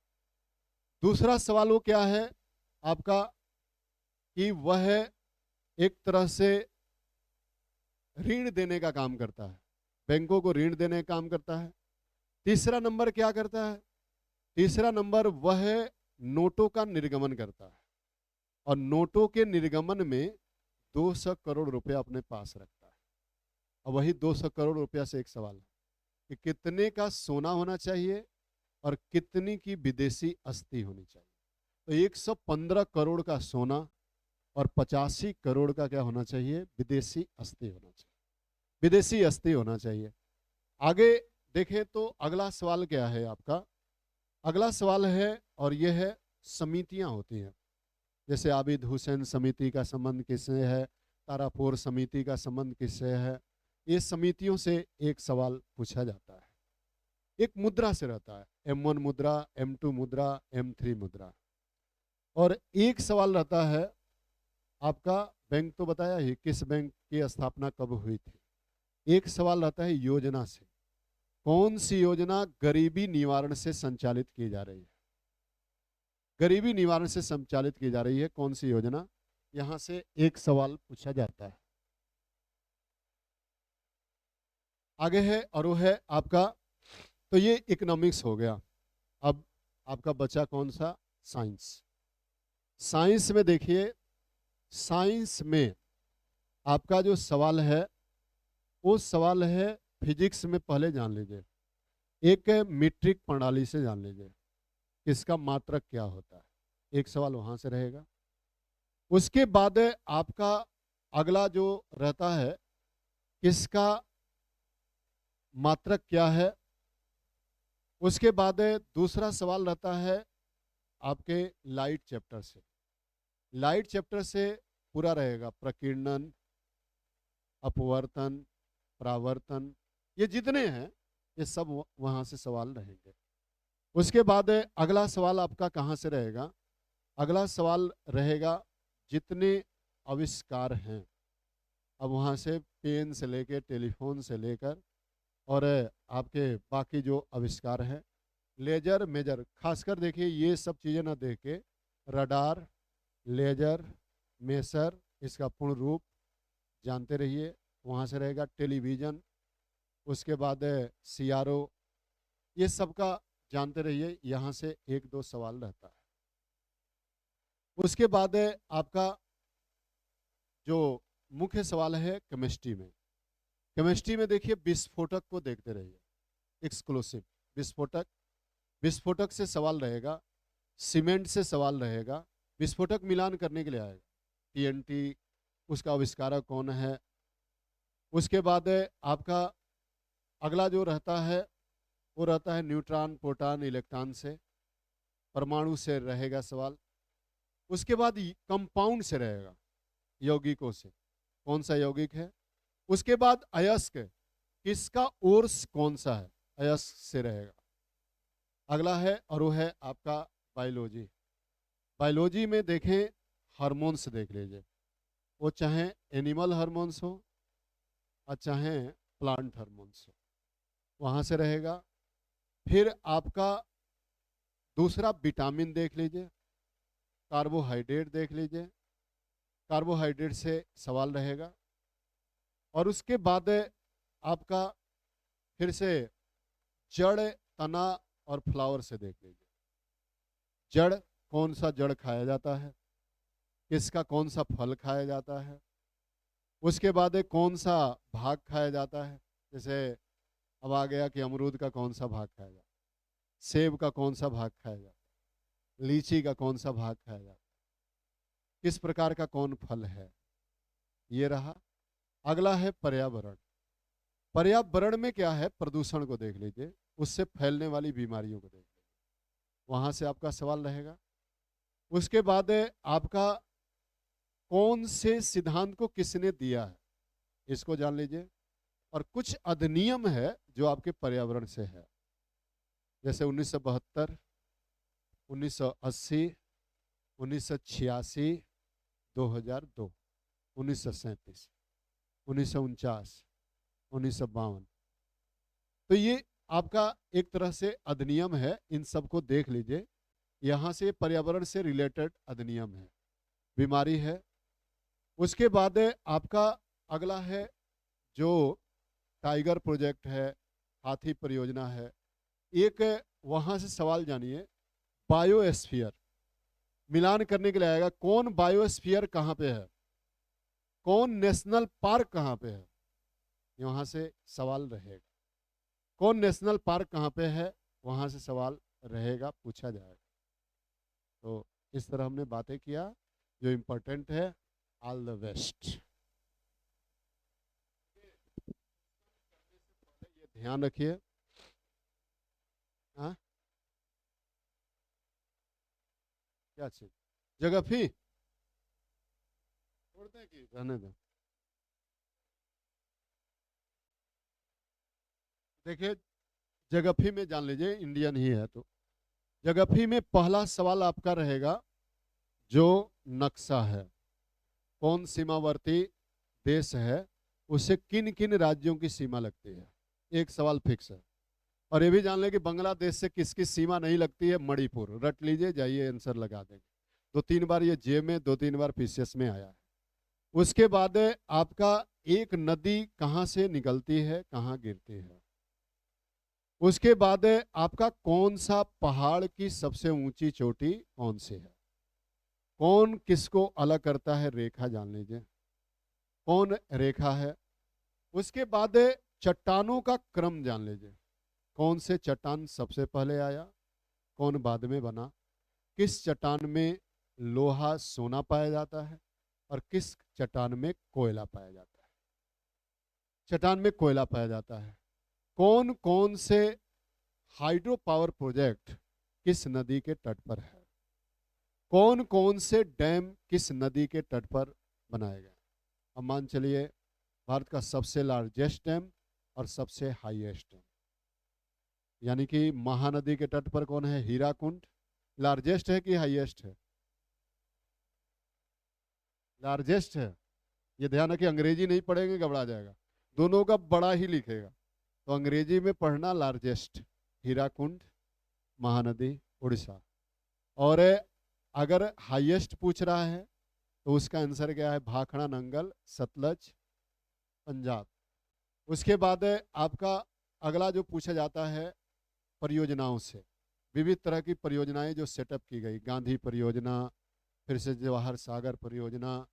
Speaker 1: दूसरा सवाल वो क्या है आपका, कि वह एक तरह से ऋण देने का काम करता है, बैंकों को ऋण देने का काम करता है। तीसरा नंबर क्या करता है? तीसरा नंबर वह नोटों का निर्गमन करता है, और नोटों के निर्गमन में 200 करोड़ रुपया अपने पास रखता है। और वही 200 करोड़ रुपया से एक सवाल है कि कितने का सोना होना चाहिए और कितनी की विदेशी अस्थि होनी चाहिए। तो 115 करोड़ का सोना और 85 करोड़ का क्या होना चाहिए, विदेशी अस्थि होना चाहिए, विदेशी अस्थि होना चाहिए। आगे देखें तो अगला सवाल क्या है आपका? अगला सवाल है, और यह है समितियां होती हैं। जैसे आबिद हुसैन समिति का संबंध किससे है, तारापोर समिति का संबंध किससे है। ये समितियों से एक सवाल पूछा जाता है। एक मुद्रा से रहता है, M1 मुद्रा, M2 मुद्रा, M3 मुद्रा। और एक सवाल रहता है आपका, बैंक तो बताया ही, किस बैंक की स्थापना कब हुई थी। एक सवाल रहता है योजना से, कौन सी योजना गरीबी निवारण से संचालित की जा रही है। गरीबी निवारण से संचालित की जा रही है कौन सी योजना, यहां से एक सवाल पूछा जाता है। आगे है, और वो है आपका, तो ये इकोनॉमिक्स हो गया। अब आपका बचा कौन सा, साइंस। साइंस में देखिए, साइंस में आपका जो सवाल है वो सवाल है फिजिक्स में, पहले जान लीजिए। एक मीट्रिक प्रणाली से जान लीजिए इसका मात्रक क्या होता है, एक सवाल वहां से रहेगा। उसके बाद आपका अगला जो रहता है, किसका मात्रक क्या है। उसके बाद दूसरा सवाल रहता है आपके लाइट चैप्टर से। लाइट चैप्टर से पूरा रहेगा प्रकीर्णन, अपवर्तन, परावर्तन, ये जितने हैं ये सब वहां से सवाल रहेंगे। उसके बाद अगला सवाल आपका कहाँ से रहेगा? अगला सवाल रहेगा जितने आविष्कार हैं। अब वहाँ से पेन से लेकर, टेलीफोन से लेकर, और आपके बाकी जो आविष्कार हैं, लेजर, मेजर, खासकर देखिए ये सब चीज़ें ना देख के, रडार, लेजर, मेसर, इसका पूर्ण रूप जानते रहिए। वहाँ से रहेगा टेलीविज़न, उसके बाद सीआरओ, ये सब का जानते रहिए, यहाँ से एक दो सवाल रहता है। उसके बाद आपका जो मुख्य सवाल है केमिस्ट्री में। केमिस्ट्री में देखिए विस्फोटक को देखते रहिए, एक्सक्लूसिव विस्फोटक, विस्फोटक से सवाल रहेगा, सीमेंट से सवाल रहेगा। विस्फोटक मिलान करने के लिए आएगा, टीएनटी, उसका आविष्कारक कौन है। उसके बाद आपका अगला जो रहता है वो रहता है न्यूट्रॉन, प्रोटॉन, इलेक्ट्रॉन से, परमाणु से रहेगा सवाल। उसके बाद कंपाउंड से रहेगा, यौगिकों से, कौन सा यौगिक है। उसके बाद अयस्क, किसका ओर्स कौन सा है, अयस्क से रहेगा। अगला है, और वो है आपका बायोलॉजी। बायोलॉजी में देखें हार्मोन्स देख लीजिए, वो चाहे एनिमल हार्मोन्स हो और चाहे प्लांट हार्मोन्स हो। वहाँ से रहेगा। फिर आपका दूसरा विटामिन देख लीजिए, कार्बोहाइड्रेट देख लीजिए, कार्बोहाइड्रेट से सवाल रहेगा। और उसके बाद आपका फिर से जड़, तना और फ्लावर से देख लीजिए। जड़, कौन सा जड़ खाया जाता है, किसका कौन सा फल खाया जाता है। उसके बाद कौन सा भाग खाया जाता है, जैसे अब आ गया कि अमरूद का कौन सा भाग खाया जाता है, सेब का कौन सा भाग खाया जाता है, लीची का कौन सा भाग खाया जाता है, किस प्रकार का कौन फल है, ये रहा। अगला है पर्यावरण। पर्यावरण में क्या है, प्रदूषण को देख लीजिए, उससे फैलने वाली बीमारियों को देख लीजिए, वहां से आपका सवाल रहेगा। उसके बाद आपका कौन से सिद्धांत को किसने दिया है, इसको जान लीजिए। और कुछ अधिनियम है जो आपके पर्यावरण से है, जैसे 1972, 1980, 1986, 2002, 1937, 1949, 1952। तो ये आपका एक तरह से अधिनियम है, इन सबको देख लीजिए। यहाँ से पर्यावरण से रिलेटेड अधिनियम है, बीमारी है। उसके बाद आपका अगला है जो टाइगर प्रोजेक्ट है, हाथी परियोजना है। एक वहाँ से सवाल जानिए, बायोस्फीयर मिलान करने के लिए आएगा, कौन बायोस्फीयर कहाँ पे है, कौन नेशनल पार्क कहाँ पे है, वहाँ से सवाल रहेगा। कौन नेशनल पार्क कहाँ पे है, वहाँ से सवाल रहेगा, पूछा जाएगा। तो इस तरह हमने बातें किया जो इम्पोर्टेंट है। All the best. ये ध्यान रखिए। हाँ, क्या चीज, जगफी छोड़ दें कि रहने दें? देखिए, जगफी में जान लीजिए, इंडियन ही है तो जगफी में पहला सवाल आपका रहेगा जो नक्शा है, कौन सीमावर्ती देश है, उससे किन किन राज्यों की सीमा लगती है, एक सवाल फिक्स है। और ये भी जान लें कि बांग्लादेश से किसकी सीमा नहीं लगती है, मणिपुर। रट लीजिए, जाइए आंसर लगा देंगे। 2-3 बार ये जे में, 2-3 बार पीसीएस में आया है। उसके बाद आपका एक नदी कहाँ से निकलती है, कहाँ गिरती है। उसके बाद आपका कौन सा पहाड़ की सबसे ऊंची चोटी कौन सी है, कौन किसको अलग करता है, रेखा जान लीजिए, कौन रेखा है। उसके बाद चट्टानों का क्रम जान लीजिए, कौन से चट्टान सबसे पहले आया, कौन बाद में बना, किस चट्टान में लोहा सोना पाया जाता है और किस चट्टान में कोयला पाया जाता है। चट्टान में कोयला पाया जाता है। कौन कौन से हाइड्रो पावर प्रोजेक्ट किस नदी के तट पर है, कौन कौन से डैम किस नदी के तट पर बनाए गए। अब मान चलिए भारत का सबसे लार्जेस्ट डैम और सबसे हाईएस्ट डैम, यानी कि महानदी के तट पर कौन है, हीराकुंड। लार्जेस्ट है कि हाईएस्ट है, लार्जेस्ट है। ये ध्यान रखिए, अंग्रेजी नहीं पढ़ेंगे घबरा जाएगा, दोनों का बड़ा ही लिखेगा। तो अंग्रेजी में पढ़ना लार्जेस्ट, हीराकुंड, महानदी, उड़ीसा। और अगर हाईएस्ट पूछ रहा है तो उसका आंसर क्या है, भाखड़ा, नंगल, सतलज, पंजाब। उसके बाद आपका अगला जो पूछा जाता है परियोजनाओं से, विविध तरह की परियोजनाएं जो सेटअप की गई, गांधी परियोजना, फिर से जवाहर सागर परियोजना,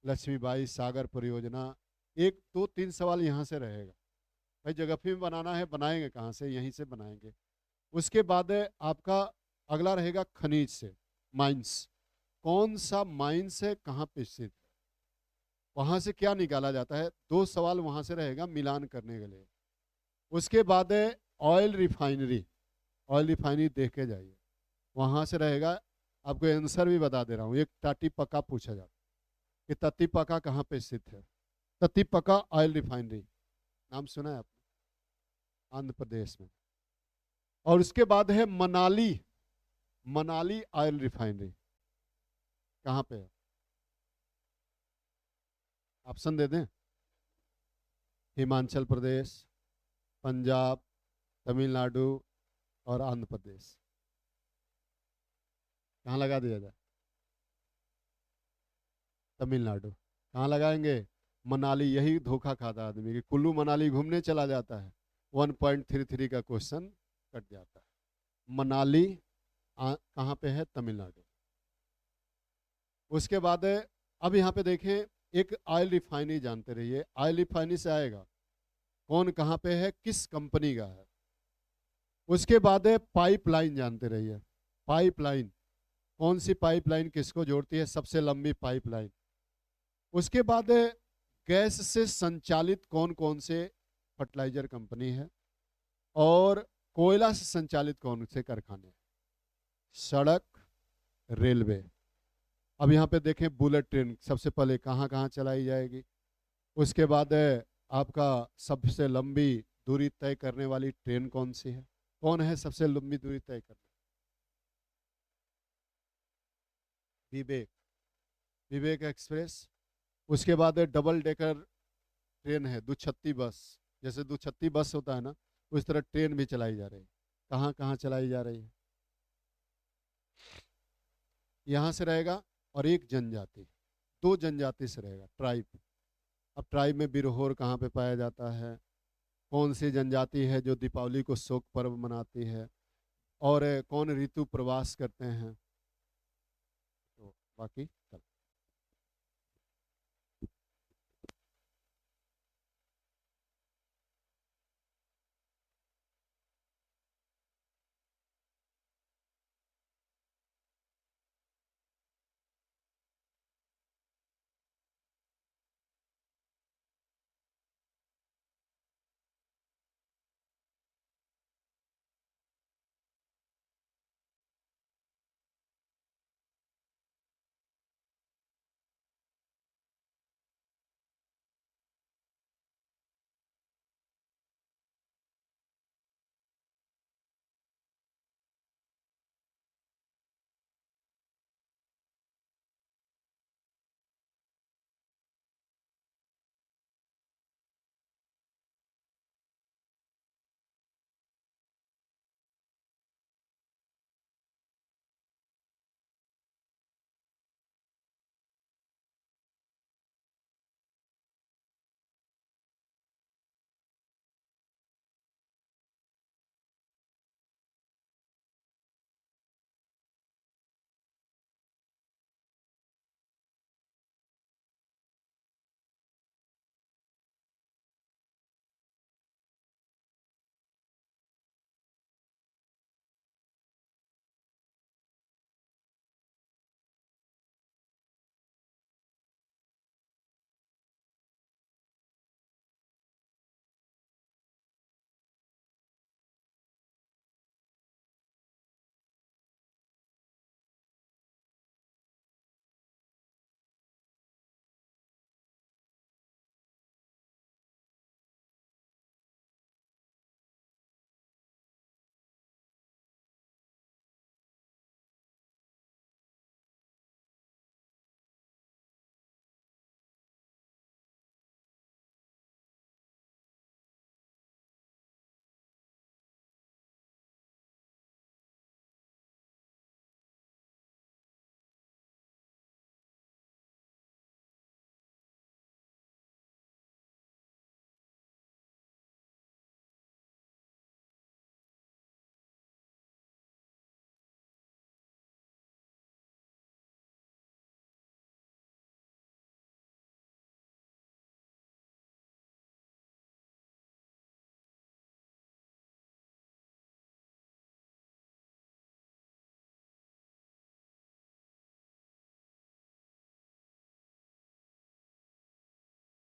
Speaker 1: लक्ष्मीबाई सागर परियोजना। 1-2-3 सवाल यहाँ से रहेगा। भाई जगफी में बनाना है, बनाएंगे कहाँ से, यहीं से बनाएंगे। उसके बाद आपका अगला रहेगा खनिज से, माइंस, कौन सा माइंस है, कहाँ पे स्थित है, वहाँ से क्या निकाला जाता है। 2 सवाल वहाँ से रहेगा मिलान करने के लिए। उसके बाद ऑयल रिफाइनरी, ऑयल रिफाइनरी देख के जाइए, वहाँ से रहेगा। आपको आंसर भी बता दे रहा हूँ, एक टाटीपका पूछा जाता है कि तत्तीपका कहाँ पे स्थित है। तत्तीपका ऑयल रिफाइनरी, नाम सुना है आपने, आंध्र प्रदेश में। और उसके बाद है मनाली, मनाली ऑयल रिफाइनरी कहाँ पे है, ऑप्शन दे दें, हिमाचल प्रदेश, पंजाब, तमिलनाडु और आंध्र प्रदेश। कहाँ लगा दिया जाए? तमिलनाडु। कहाँ लगाएंगे? मनाली। यही धोखा खाता आदमी कि कुल्लू मनाली घूमने चला जाता है, 1.33 का क्वेश्चन कट जाता है। मनाली कहाँ पे है? तमिलनाडु। उसके बाद अब यहाँ पे देखें, एक ऑयल रिफाइनरी जानते रहिए। ऑयल रिफाइनरी से आएगा कौन कहाँ पे है, किस कंपनी का है। उसके बाद पाइपलाइन जानते रहिए। पाइपलाइन, कौन सी पाइपलाइन किसको जोड़ती है, सबसे लंबी पाइपलाइन। उसके बाद गैस से संचालित कौन कौन से फर्टिलाइजर कंपनी है, और कोयला से संचालित कौन से कारखाने, सड़क, रेलवे। अब यहाँ पे देखें बुलेट ट्रेन सबसे पहले कहाँ कहाँ चलाई जाएगी। उसके बाद आपका सबसे लंबी दूरी तय करने वाली ट्रेन कौन सी है, कौन है सबसे लंबी दूरी तय करने? विवेक, विवेक एक्सप्रेस। उसके बाद डबल डेकर ट्रेन है, दुछत्ती बस। जैसे दुछत्ती बस होता है ना, उस तरह ट्रेन भी चलाई जा रही है। कहाँ कहाँ चलाई जा रही है? यहाँ से रहेगा, और एक जनजाति, दो जनजाति से रहेगा, ट्राइब। अब ट्राइब में बिरहोर कहाँ पे पाया जाता है, कौन सी जनजाति है जो दीपावली को शोक पर्व मनाती है, और कौन ऋतु प्रवास करते हैं। तो बाकी चल